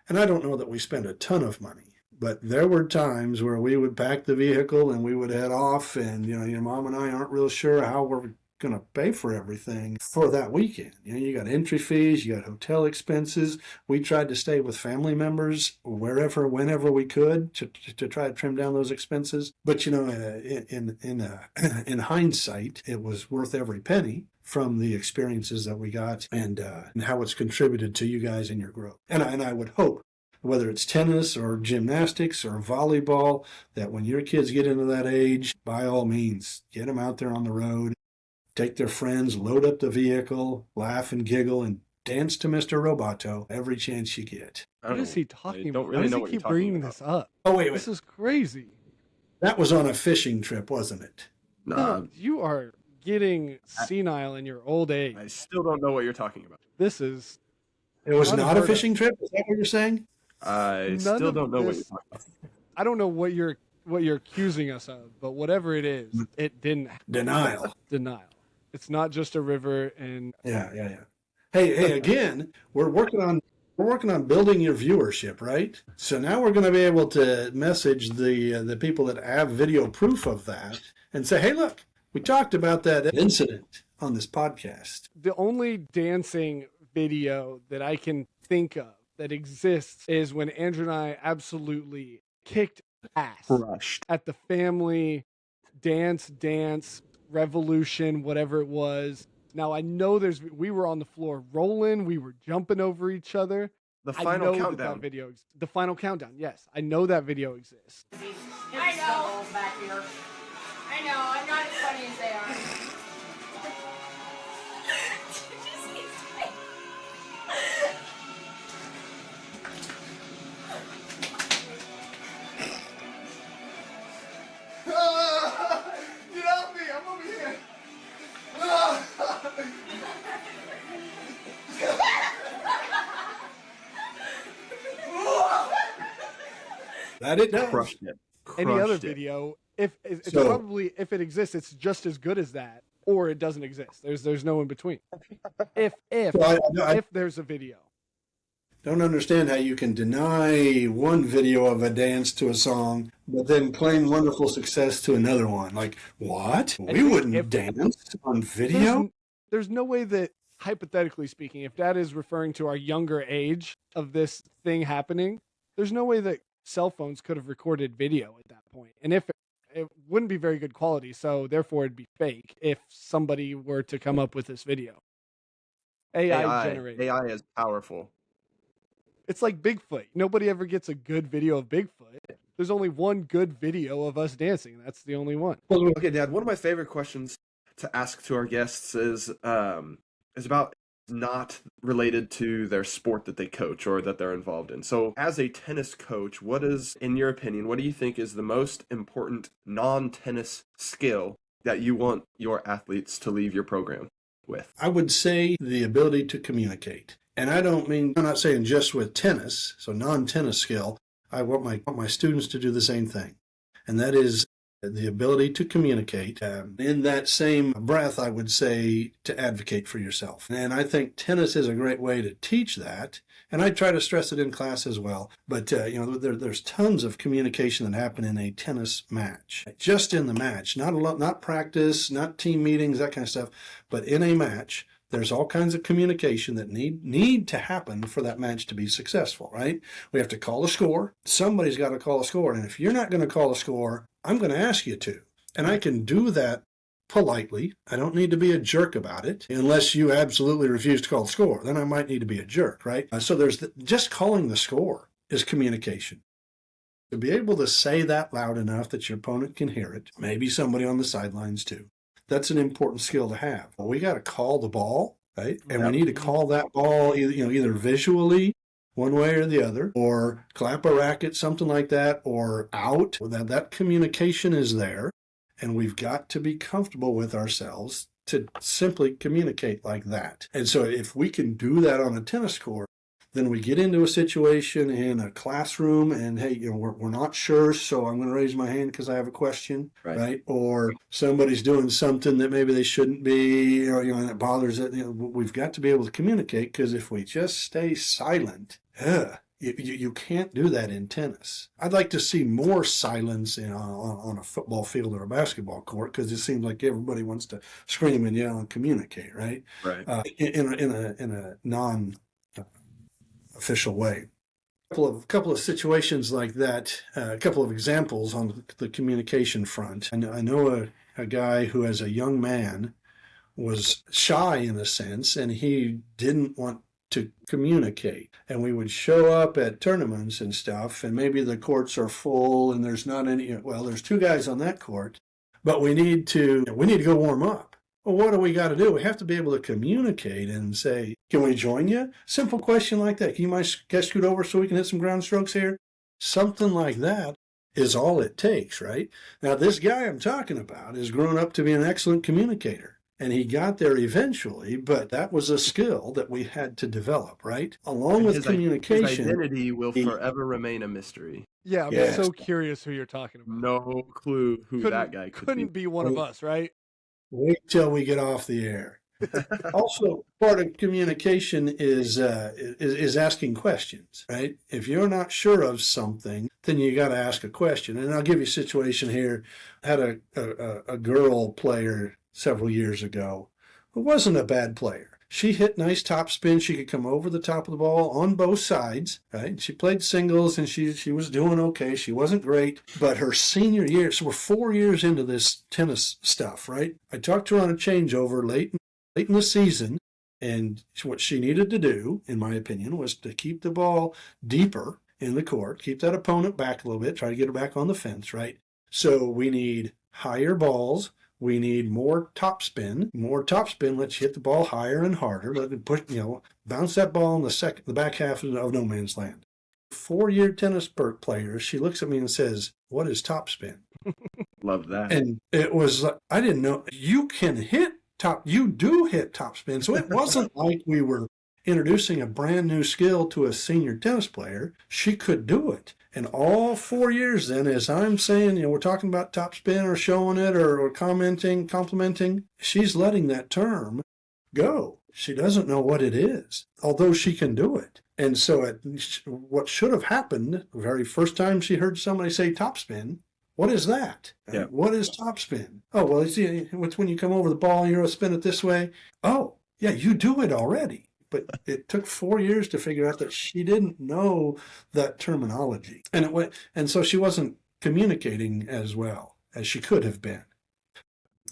And I don't know that we spend a ton of money, but there were times where we would pack the vehicle and we would head off, and you know, your mom and I aren't real sure how we're going to pay for everything for that weekend. You know, you got entry fees, you got hotel expenses. We tried to stay with family members wherever, whenever we could to try to trim down those expenses. But you know, in hindsight, it was worth every penny from the experiences that we got and how it's contributed to you guys in your growth. And I would hope, whether it's tennis or gymnastics or volleyball, that when your kids get into that age, by all means, get them out there on the road, take their friends, load up the vehicle, laugh and giggle, and dance to Mr. Roboto every chance you get. What is he talking about? Really Why does he keep bringing this up? Oh, wait. This is crazy. That was on a fishing trip, wasn't it? No, you are getting senile in your old age. I still don't know what you're talking about. This is... It was not a fishing trip? Is that what you're saying? I still don't know what you're talking about. I don't know what you're accusing us of, but whatever it is, it didn't. Denial. It's not just a river and... Yeah. Hey, again, we're working on building your viewership, right? So now we're going to be able to message the people that have video proof of that and say, hey, look, we talked about that incident on this podcast. The only dancing video that I can think of that exists is when Andrew and I absolutely kicked ass at the family dance revolution, whatever it was. Now I know we were on the floor rolling, we were jumping over each other. The final countdown. That video, the final countdown. Yes, I know that video exists. I know. Back here. I know. I'm not as funny as they are. Get off me! I'm over here. That it does. Crushed it. Any other video, if it exists, it's just as good as that, or it doesn't exist. There's no in between. If there's a video. Don't understand how you can deny one video of a dance to a song, but then claim wonderful success to another one. Like, what? We wouldn't dance on video? There's no way that, hypothetically speaking, if that is referring to our younger age of this thing happening, there's no way that cell phones could have recorded video at that point. And if it wouldn't be very good quality, so therefore it'd be fake if somebody were to come up with this video. AI generated. AI is powerful. It's like Bigfoot. Nobody ever gets a good video of Bigfoot. There's only one good video of us dancing, and that's the only one. Okay, Dad, one of my favorite questions to ask to our guests is about not related to their sport that they coach or that they're involved in. So, as a tennis coach, what is, in your opinion, what do you think is the most important non-tennis skill that you want your athletes to leave your program with? I would say the ability to communicate. And I'm not saying just with tennis, so non-tennis skill. I want my students to do the same thing. And that is the ability to communicate. In that same breath, I would say to advocate for yourself. And I think tennis is a great way to teach that. And I try to stress it in class as well. But, there's tons of communication that happen in a tennis match. Just in the match, not practice, not team meetings, that kind of stuff. But in a match, there's all kinds of communication that need to happen for that match to be successful, right? We have to call a score. Somebody's got to call a score. And if you're not going to call a score, I'm going to ask you to. And I can do that politely. I don't need to be a jerk about it unless you absolutely refuse to call the score. Then I might need to be a jerk, right? So just calling the score is communication. To be able to say that loud enough that your opponent can hear it, maybe somebody on the sidelines too. That's an important skill to have. Well, we got to call the ball, right? And we need to call that ball either visually, one way or the other, or clap a racket, something like that, or out. That communication is there, and we've got to be comfortable with ourselves to simply communicate like that. And so if we can do that on a tennis court, then we get into a situation in a classroom and, hey, we're not sure, so I'm going to raise my hand because I have a question, right? Or somebody's doing something that maybe they shouldn't be, or, and it bothers it. We've got to be able to communicate, because if we just stay silent, you can't do that in tennis. I'd like to see more silence on a football field or a basketball court, because it seems like everybody wants to scream and yell and communicate, right? Right. In a non official way. A couple of situations like that, a couple of examples on the communication front. And I know a guy who, as a young man, was shy in a sense, and he didn't want to communicate. And we would show up at tournaments and stuff, and maybe the courts are full and there's not any, there's two guys on that court, but we need to go warm up. Well, what do we got to do? We have to be able to communicate and say, can we join you? Simple question like that. Can you mind scoot over so we can hit some ground strokes here? Something like that is all it takes, right? Now, this guy I'm talking about has grown up to be an excellent communicator, and he got there eventually, but that was a skill that we had to develop, right? Along with communication. His identity will forever remain a mystery. Yeah, I'm so curious who you're talking about. No clue who that guy couldn't be one of us, right? Wait till we get off the air. Also, part of communication is asking questions, right? If you're not sure of something, then you got to ask a question. And I'll give you a situation here. I had a girl player several years ago who wasn't a bad player. She hit nice top spin. She could come over the top of the ball on both sides, right? She played singles, and she was doing okay. She wasn't great, but her senior year, so we're 4 years into this tennis stuff, right? I talked to her on a changeover late in the season, and what she needed to do, in my opinion, was to keep the ball deeper in the court, keep that opponent back a little bit, try to get her back on the fence, right? So we need higher balls. We need more topspin. More topspin lets you hit the ball higher and harder. Let it push, bounce that ball in the back half of no man's land. 4-year tennis player, she looks at me and says, "What is topspin?" Love that. And it was, I didn't know, you do hit topspin. So it wasn't like we were introducing a brand new skill to a senior tennis player. She could do it. And all 4 years then, as I'm saying, we're talking about topspin or showing it or commenting, complimenting, she's letting that term go. She doesn't know what it is, although she can do it. And so what should have happened, the very first time she heard somebody say topspin, what is that? Yeah. What is topspin? Oh, well, it's when you come over the ball and you're going to spin it this way. Oh, yeah, you do it already. But it took 4 years to figure out that she didn't know that terminology. And so she wasn't communicating as well as she could have been.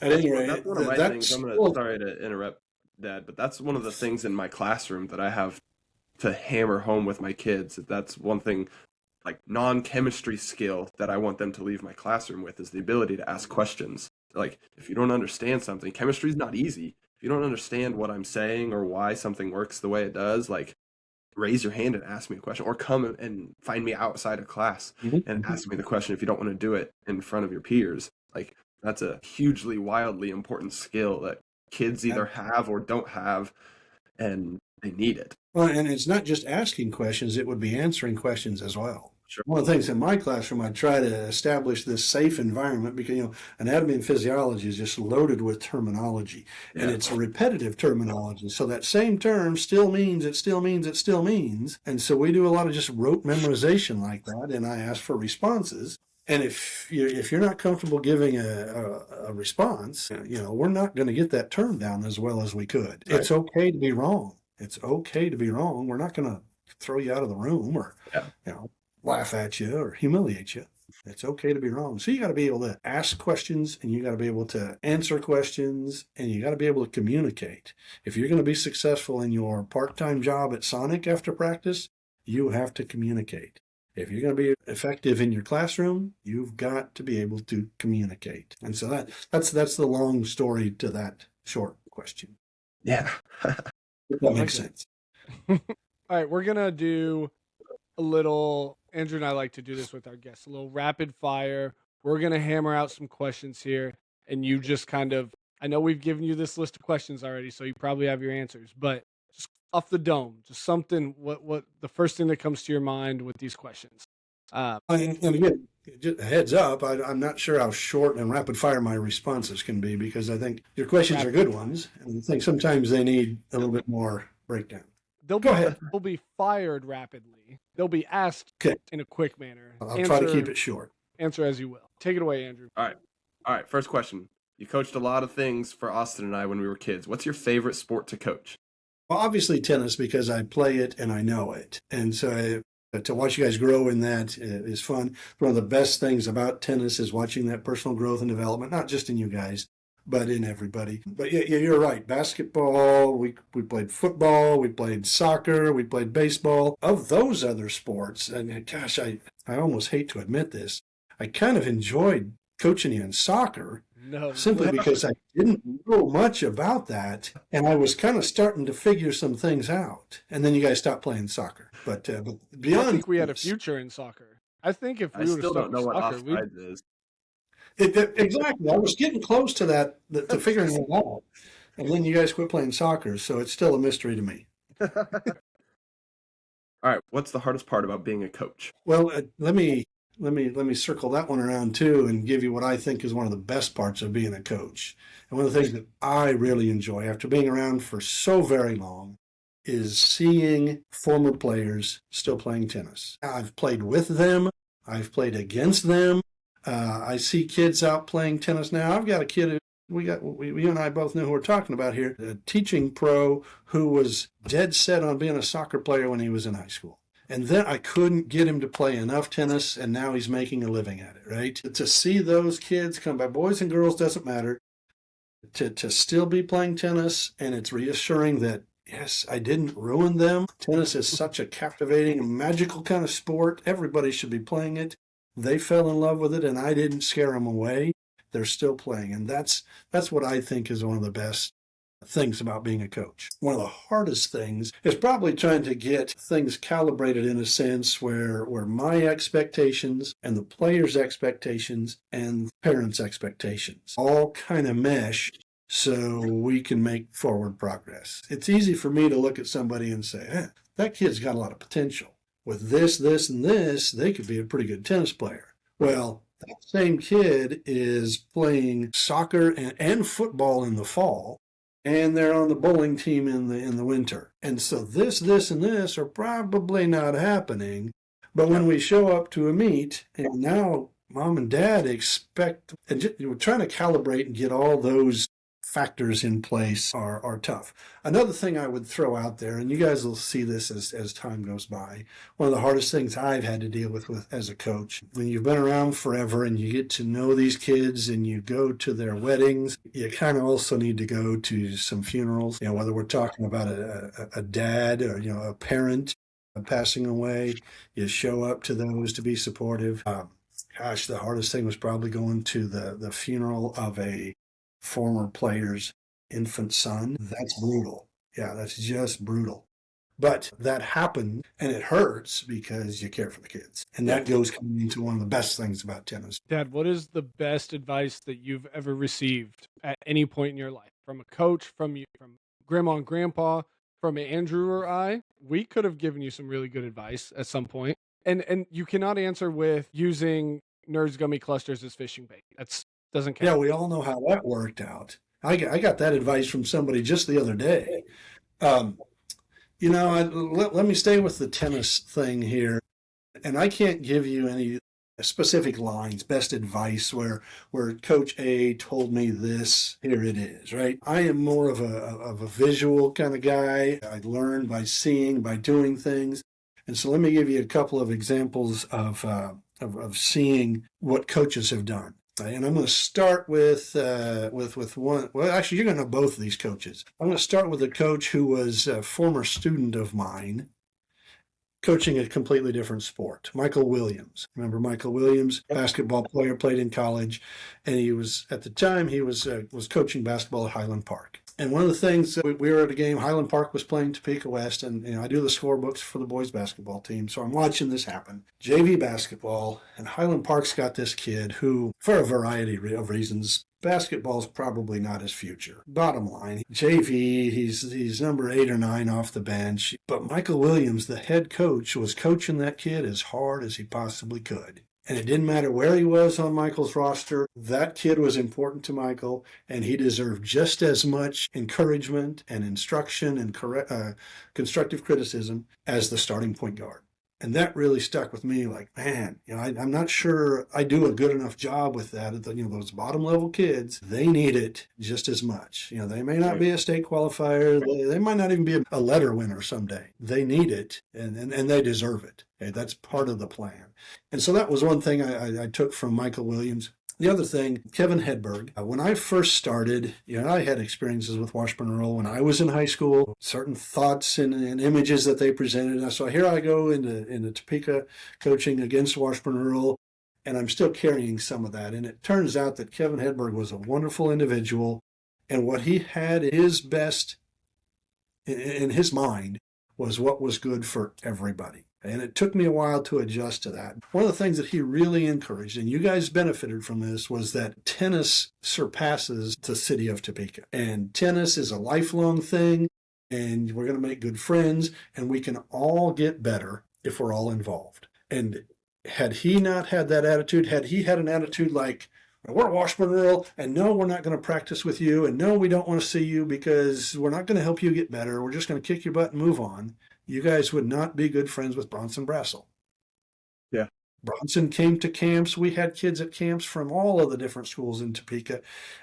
At any rate, that's one of my things. Sorry to interrupt, Dad, but that's one of the things in my classroom that I have to hammer home with my kids. That's one thing, like non-chemistry skill, that I want them to leave my classroom with, is the ability to ask questions. Like, if you don't understand something, chemistry is not easy. if you don't understand what I'm saying or why something works the way it does, like raise your hand and ask me a question, or come and find me outside of class and ask me the question if you don't want to do it in front of your peers. Like that's a hugely, wildly important skill that kids either have or don't have, and they need it. Well, and it's not just asking questions, it would be answering questions as well. Sure. One of the things in my classroom, I try to establish this safe environment because, anatomy and physiology is just loaded with terminology, and it's a repetitive terminology. So that same term still means, it still means, it still means. And so we do a lot of just rote memorization like that, and I ask for responses. And if you're not comfortable giving a response, we're not going to get that term down as well as we could. Right. It's okay to be wrong. It's okay to be wrong. We're not going to throw you out of the room or, laugh at you or humiliate you. It's okay to be wrong. So you got to be able to ask questions, and you got to be able to answer questions, and you got to be able to communicate. If you're going to be successful in your part-time job at Sonic after practice, you have to communicate. If you're going to be effective in your classroom, you've got to be able to communicate. And so that's the long story to that short question. Yeah. If that makes sense. All right, we're going to do a little, Andrew and I like to do this with our guests, a little rapid fire. We're going to hammer out some questions here, and you just kind of, I know we've given you this list of questions already, so you probably have your answers, but just off the dome, just something, what the first thing that comes to your mind with these questions. And again, just a heads up, I'm not sure how short and rapid fire my responses can be, because I think your questions are good ones, and I think sometimes they need a little bit more breakdown. Go ahead. They'll be fired rapidly. They'll be asked in a quick manner. I'll try to keep it short. Answer as you will. Take it away, Andrew. All right. First question. You coached a lot of things for Austin and I when we were kids. What's your favorite sport to coach? Well, obviously tennis, because I play it and I know it. And so to watch you guys grow in that is fun. One of the best things about tennis is watching that personal growth and development, not just in you guys, but in everybody. But yeah, you're right. Basketball, we played football, we played soccer, we played baseball. Of those other sports, and gosh, I almost hate to admit this, I kind of enjoyed coaching you in soccer. No. Simply because I didn't know much about that, and I was kind of starting to figure some things out. And then you guys stopped playing soccer. But beyond, I think we had a future in soccer. I think if we would have still don't know what soccer, offsides is. Exactly. I was getting close to that, to figuring it out. And then you guys quit playing soccer, so it's still a mystery to me. All right. What's the hardest part about being a coach? Well, let me circle that one around too, and give you what I think is one of the best parts of being a coach. And one of the things that I really enjoy after being around for so very long is seeing former players still playing tennis. I've played with them. I've played against them. I see kids out playing tennis now. I've got a kid, you and I both know who we're talking about here, a teaching pro who was dead set on being a soccer player when he was in high school. And then I couldn't get him to play enough tennis, and now he's making a living at it, right? To see those kids come by, boys and girls, doesn't matter, to still be playing tennis, and it's reassuring that, yes, I didn't ruin them. Tennis is such a captivating and magical kind of sport. Everybody should be playing it. They fell in love with it, and I didn't scare them away. They're still playing, and that's what I think is one of the best things about being a coach. One of the hardest things is probably trying to get things calibrated in a sense where my expectations and the players' expectations and parents' expectations all kind of mesh so we can make forward progress. It's easy for me to look at somebody and say, that kid's got a lot of potential. With this, and this, they could be a pretty good tennis player. Well, that same kid is playing soccer and football in the fall, and they're on the bowling team in the winter. And so this, and this are probably not happening. But when we show up to a meet, and now mom and dad expect, and we're trying to calibrate and get all those factors in place are tough. Another thing I would throw out there, and you guys will see this as time goes by, one of the hardest things I've had to deal with as a coach, when you've been around forever and you get to know these kids and you go to their weddings, you kind of also need to go to some funerals, whether we're talking about a dad or, a parent passing away, you show up to those to be supportive. The hardest thing was probably going to the funeral of a former player's infant son, that's brutal. Yeah, that's just brutal. But that happened and it hurts because you care for the kids. And that goes coming into one of the best things about tennis. Dad, what is the best advice that you've ever received at any point in your life? From a coach, from you, from grandma and grandpa, from Andrew or I? We could have given you some really good advice at some point. And you cannot answer with using Nerds gummy clusters as fishing bait. That's doesn't count. Yeah, we all know how that worked out. I got that advice from somebody just the other day. Let me stay with the tennis thing here. And I can't give you any specific lines, best advice where Coach A told me this, here it is, right? I am more of a visual kind of guy. I learn by seeing, by doing things. And so let me give you a couple of examples of seeing what coaches have done. And I'm going to start with one. Well, actually, you're going to know both of these coaches. I'm going to start with a coach who was a former student of mine, coaching a completely different sport. Michael Williams. Remember Michael Williams, basketball player, played in college, and he was at the time he was coaching basketball at Highland Park. And one of the things, we were at a game, Highland Park was playing Topeka West, and I do the scorebooks for the boys basketball team, so I'm watching this happen. JV basketball, and Highland Park's got this kid who, for a variety of reasons, basketball's probably not his future. Bottom line, JV, he's number 8 or 9 off the bench, but Michael Williams, the head coach, was coaching that kid as hard as he possibly could. And it didn't matter where he was on Michael's roster. That kid was important to Michael, and he deserved just as much encouragement and instruction and constructive criticism as the starting point guard. And that really stuck with me. Like, man, I'm not sure I do a good enough job with that. Those bottom level kids, they need it just as much. They may not be a state qualifier. They might not even be a letter winner someday. They need it, and they deserve it. Okay, that's part of the plan. And so that was one thing I took from Michael Williams. The other thing, Kevin Hedberg. When I first started, I had experiences with Washburn Earl when I was in high school, certain thoughts and images that they presented. And so here I go into Topeka coaching against Washburn Earl, and I'm still carrying some of that. And it turns out that Kevin Hedberg was a wonderful individual, and what he had his best in his mind was what was good for everybody. And it took me a while to adjust to that. One of the things that he really encouraged, and you guys benefited from this, was that tennis surpasses the city of Topeka. And tennis is a lifelong thing, and we're going to make good friends, and we can all get better if we're all involved. And had he not had that attitude, had he had an attitude like, we're Washburn Earl, and no, we're not going to practice with you, and no, we don't want to see you because we're not going to help you get better. We're just going to kick your butt and move on. You guys would not be good friends with Bronson Brassel. Yeah. Bronson came to camps. We had kids at camps from all of the different schools in Topeka.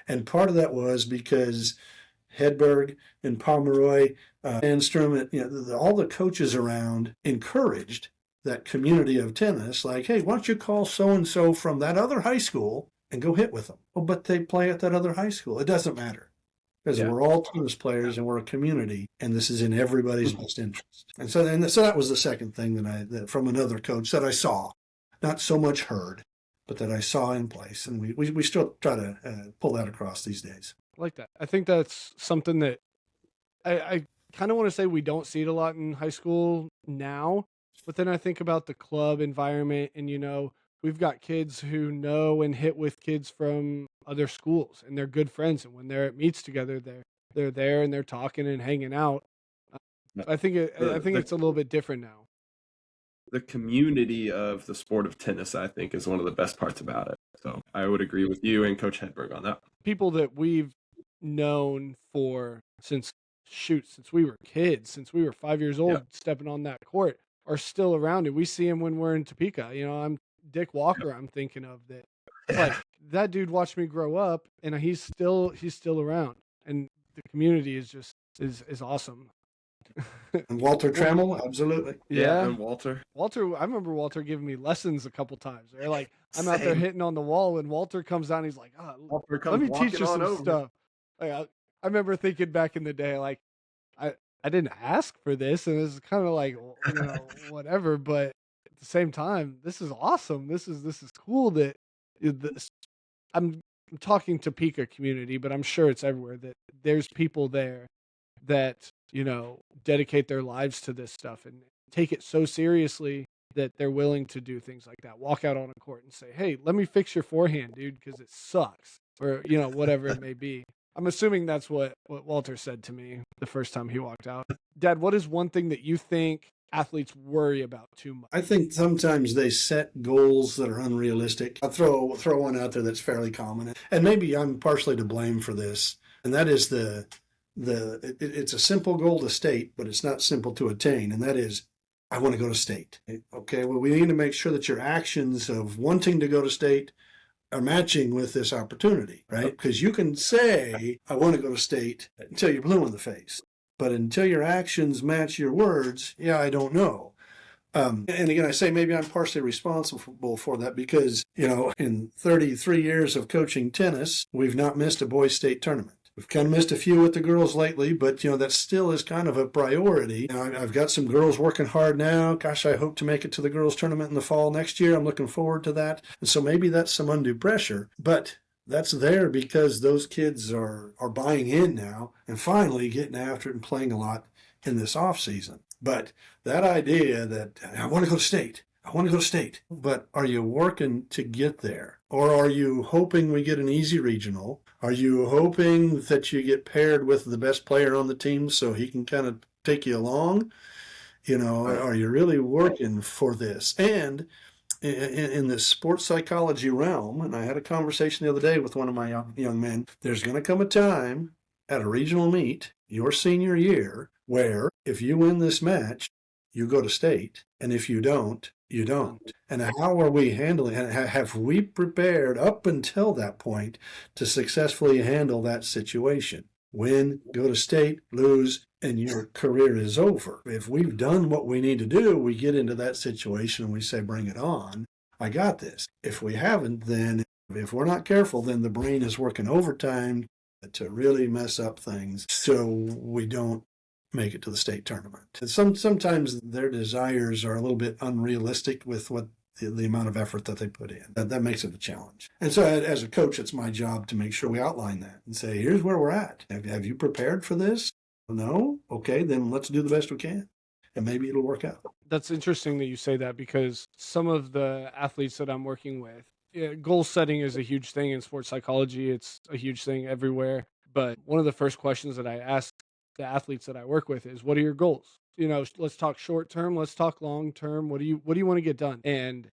And part of that was because Hedberg and Pomeroy, Sandstrom, all the coaches around encouraged that community of tennis. Like, hey, why don't you call so-and-so from that other high school and go hit with them? Well, but they play at that other high school. It doesn't matter. Because we're all tennis players and we're a community, and this is in everybody's best interest. And so that was the second thing that from another coach that I saw, not so much heard, but that I saw in place. And we still try to pull that across these days. I like that. I think that's something that I kind of want to say we don't see it a lot in high school now, but then I think about the club environment, and we've got kids who know and hit with kids from other schools, and they're good friends. And when they're at meets together, they're there and they're talking and hanging out. I think it's a little bit different now. The community of the sport of tennis, I think, is one of the best parts about it. So I would agree with you and Coach Hedberg on that. People that we've known since we were kids, since we were 5 years old, stepping on that court, are still around, and we see them when we're in Topeka. I'm Dick Walker. I'm thinking of that. Like, that dude watched me grow up, and he's still around, and the community is just is awesome. And Walter Trammell, absolutely. Yeah, and Walter. I remember Walter giving me lessons a couple times. They're like, I'm out there hitting on the wall, and Walter comes down. He's like, let me teach you some stuff. Like, I remember thinking back in the day, like, I didn't ask for this, and it's kind of like, whatever. But at the same time, this is awesome. This is cool that I'm I'm talking Topeka community, but I'm sure it's everywhere, that there's people there that, dedicate their lives to this stuff and take it so seriously that they're willing to do things like that. Walk out on a court and say, "Hey, let me fix your forehand, dude, because it sucks," or whatever it may be. I'm assuming that's what Walter said to me the first time he walked out. Dad, what is one thing that you think athletes worry about too much? I think sometimes they set goals that are unrealistic. I'll throw one out there that's fairly common, and maybe I'm partially to blame for this, and that is it's a simple goal to state, but it's not simple to attain, and that is, I want to go to state. Okay, well, we need to make sure that your actions of wanting to go to state are matching with this opportunity, right? Because you can say, I want to go to state until you're blue in the face. But until your actions match your words, I don't know. And again, I say maybe I'm partially responsible for that because, in 33 years of coaching tennis, we've not missed a boys' state tournament. We've kind of missed a few with the girls lately, but, that still is kind of a priority. I've got some girls working hard now. Gosh, I hope to make it to the girls' tournament in the fall next year. I'm looking forward to that. And so maybe that's some undue pressure, but that's there because those kids are buying in now and finally getting after it and playing a lot in this off season. But that idea that I want to go to state, but are you working to get there? Or are you hoping we get an easy regional? Are you hoping that you get paired with the best player on the team so he can kind of take you along? Are you really working for this? And in the sports psychology realm, and I had a conversation the other day with one of my young men, there's going to come a time at a regional meet, your senior year, where if you win this match, you go to state, and if you don't, you don't. And how are we handling it? Have we prepared up until that point to successfully handle that situation? Win, go to state, lose, and your career is over. If we've done what we need to do, we get into that situation and we say, bring it on. I got this. If we haven't, then if we're not careful, then the brain is working overtime to really mess up things so we don't make it to the state tournament. And sometimes their desires are a little bit unrealistic with what the amount of effort that they put in. That makes it a challenge. And so as a coach, it's my job to make sure we outline that and say, here's where we're at. Have you prepared for this? No? Okay, then let's do the best we can. And maybe it'll work out. That's interesting that you say that because some of the athletes that I'm working with, goal setting is a huge thing in sports psychology. It's a huge thing everywhere. But one of the first questions that I ask the athletes that I work with is, what are your goals? Let's talk short term, let's talk long term. What do you want to get done? And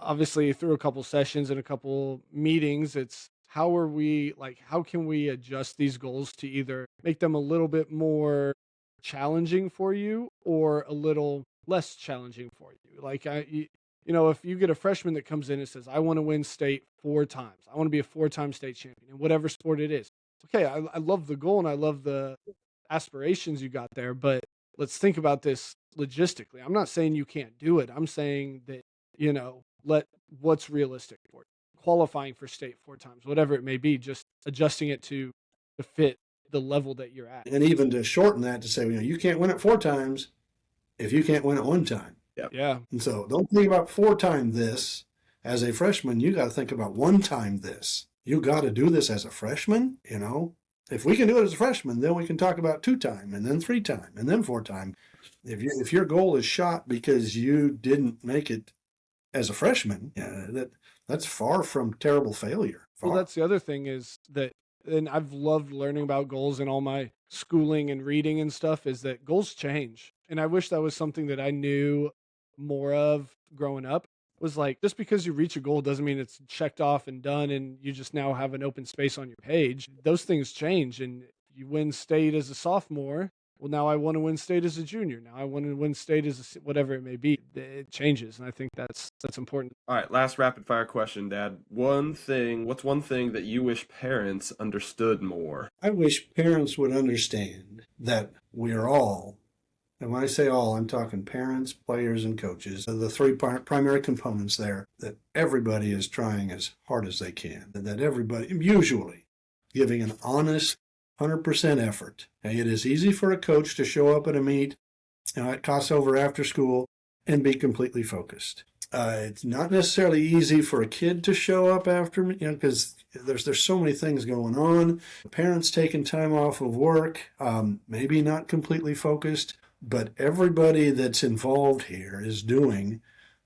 obviously through a couple sessions and a couple meetings, it's how can we adjust these goals to either make them a little bit more challenging for you or a little less challenging for you? Like, if you get a freshman that comes in and says, I want to win state 4 times, I want to be a 4-time state champion in whatever sport it is. Okay, I love the goal and I love the aspirations you got there, but let's think about this logistically. I'm not saying you can't do it. I'm saying that, let what's realistic for you. Qualifying for state 4 times, whatever it may be, just adjusting it to fit the level that you're at. And even to shorten that to say, you can't win it 4 times if you can't win it 1 time. Yep. Yeah. And so don't think about 4 times this as a freshman. You got to think about 1 time this. You got to do this as a freshman, If we can do it as a freshman, then we can talk about 2 time and then 3 time and then 4 time. If your goal is shot because you didn't make it as a freshman, that's far from terrible failure. Well, that's the other thing is that, and I've loved learning about goals in all my schooling and reading and stuff, is that goals change. And I wish that was something that I knew more of growing up. Was like, just because you reach a goal doesn't mean it's checked off and done and you just now have an open space on your page. Those things change, and you win state as a sophomore. Well, now I want to win state as a junior. Now I want to win state as whatever it may be. It changes, and I think that's important. All right, last rapid fire question, Dad. What's one thing that you wish parents understood more? I wish parents would understand that we are all, and when I say all, I'm talking parents, players, and coaches, the 3 primary components there, that everybody is trying as hard as they can, that everybody, usually, giving an honest 100% effort. And it is easy for a coach to show up at a meet at Crossover after school and be completely focused. It's not necessarily easy for a kid to show up after me, because there's so many things going on. Parents taking time off of work, maybe not completely focused, but everybody that's involved here is doing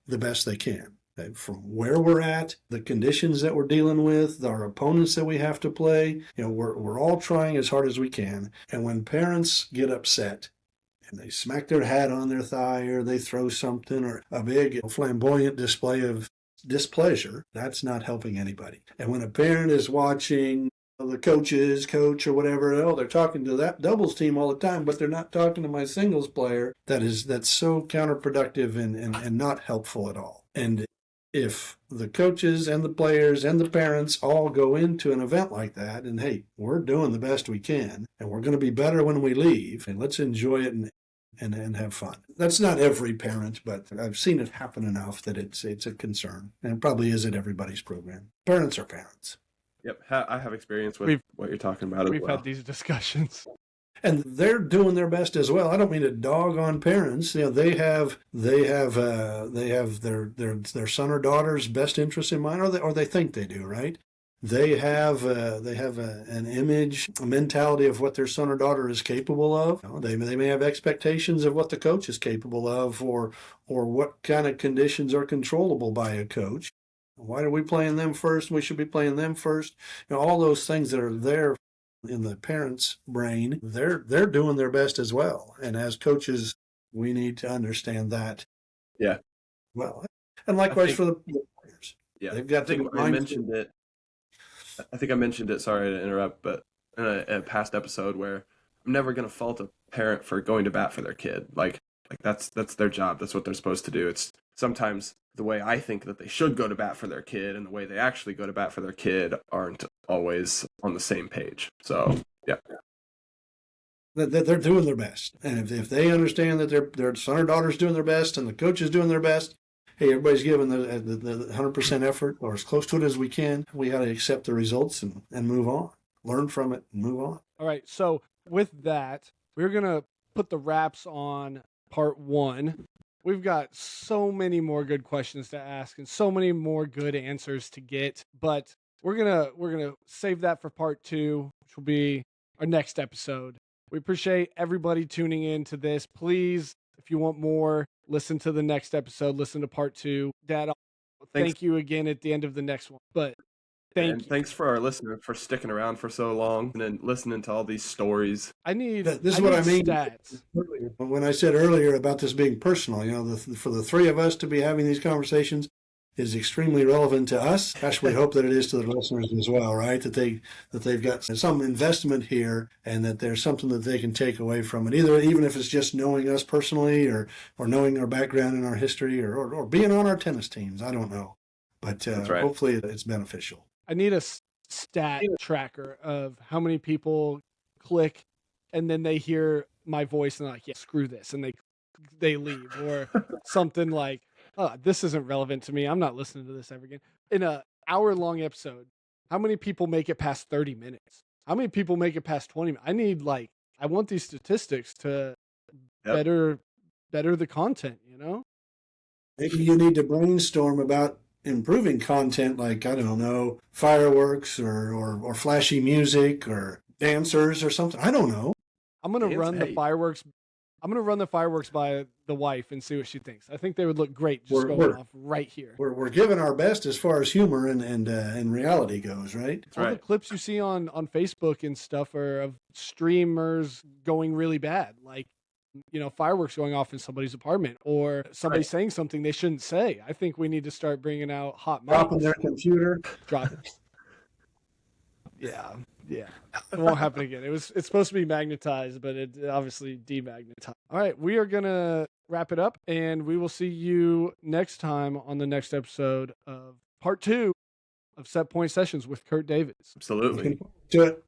the best they can. From where we're at, the conditions that we're dealing with, our opponents that we have to play, we're all trying as hard as we can. And when parents get upset and they smack their hat on their thigh, or they throw something, or a big flamboyant display of displeasure, that's not helping anybody. And when a parent is watching the coach or whatever, they're talking to that doubles team all the time, but they're not talking to my singles player, that's so counterproductive and not helpful at all. And if the coaches and the players and the parents all go into an event like that and, hey, we're doing the best we can and we're going to be better when we leave, and let's enjoy it and have fun. That's not every parent, but I've seen it happen enough that it's a concern, and it probably is at everybody's program. Parents are parents. Yep, I have experience with what you're talking about as well. We've had these discussions. And they're doing their best as well. I don't mean to dog on parents. They have their son or daughter's best interest in mind, or they think they do, right? They have an image, a mentality of what their son or daughter is capable of. They may have expectations of what the coach is capable of, or what kind of conditions are controllable by a coach. Why are we playing them first? We should be playing them first. All those things that are there in the parents' brain, they're doing their best as well. And as coaches, we need to understand that. Yeah. Well, and likewise for the players. Yeah. They've got I mentioned it. I think I mentioned it. Sorry to interrupt, but in a past episode where I'm never going to fault a parent for going to bat for their kid. Like that's their job. That's what they're supposed to do. It's sometimes the way I think that they should go to bat for their kid and the way they actually go to bat for their kid aren't always on the same page. So, yeah. They're doing their best. And if they understand that their son or daughter's doing their best and the coach is doing their best, hey, everybody's giving the 100% effort, or as close to it as we can. We got to accept the results and move on. Learn from it and move on. All right. So with that, we're going to put the wraps on part 1. We've got so many more good questions to ask and so many more good answers to get, but we're gonna save that for part 2, which will be our next episode. We appreciate everybody tuning in to this. Please, if you want more, listen to the next episode. Listen to part 2. Dad, thank you again at the end of the next one. But thanks for our listener for sticking around for so long and then listening to all these stories. This is what I mean. Stats. When I said earlier about this being personal, for the three of us to be having these conversations is extremely relevant to us. Gosh, we hope that it is to the listeners as well, right? That they've got some investment here and that there's something that they can take away from it. Even if it's just knowing us personally or knowing our background and our history or being on our tennis teams. I don't know. But right. Hopefully it's beneficial. I need a stat tracker of how many people click and then they hear my voice and they're like, yeah, screw this. And they leave, or something like, oh, this isn't relevant to me. I'm not listening to this ever again. In an hour-long episode, how many people make it past 30 minutes? How many people make it past 20 minutes? I want these statistics to better the content, Maybe you need to brainstorm about improving content, like, I don't know, fireworks or flashy music or dancers or something. I don't know. I'm going to run the fireworks. I'm going to run the fireworks by the wife and see what she thinks. I think they would look great just going off right here. We're giving our best as far as humor and reality goes, right? All the clips you see on Facebook and stuff are of streamers going really bad. Like, fireworks going off in somebody's apartment or somebody saying something they shouldn't say. I think we need to start bringing out hot mics. Dropping their computer. Drop it. Yeah. It won't happen again. It's supposed to be magnetized, but it obviously demagnetized. All right, we are going to wrap it up, and we will see you next time on the next episode of part 2 of Set Point Sessions with Kurt Davis. Absolutely. Do it.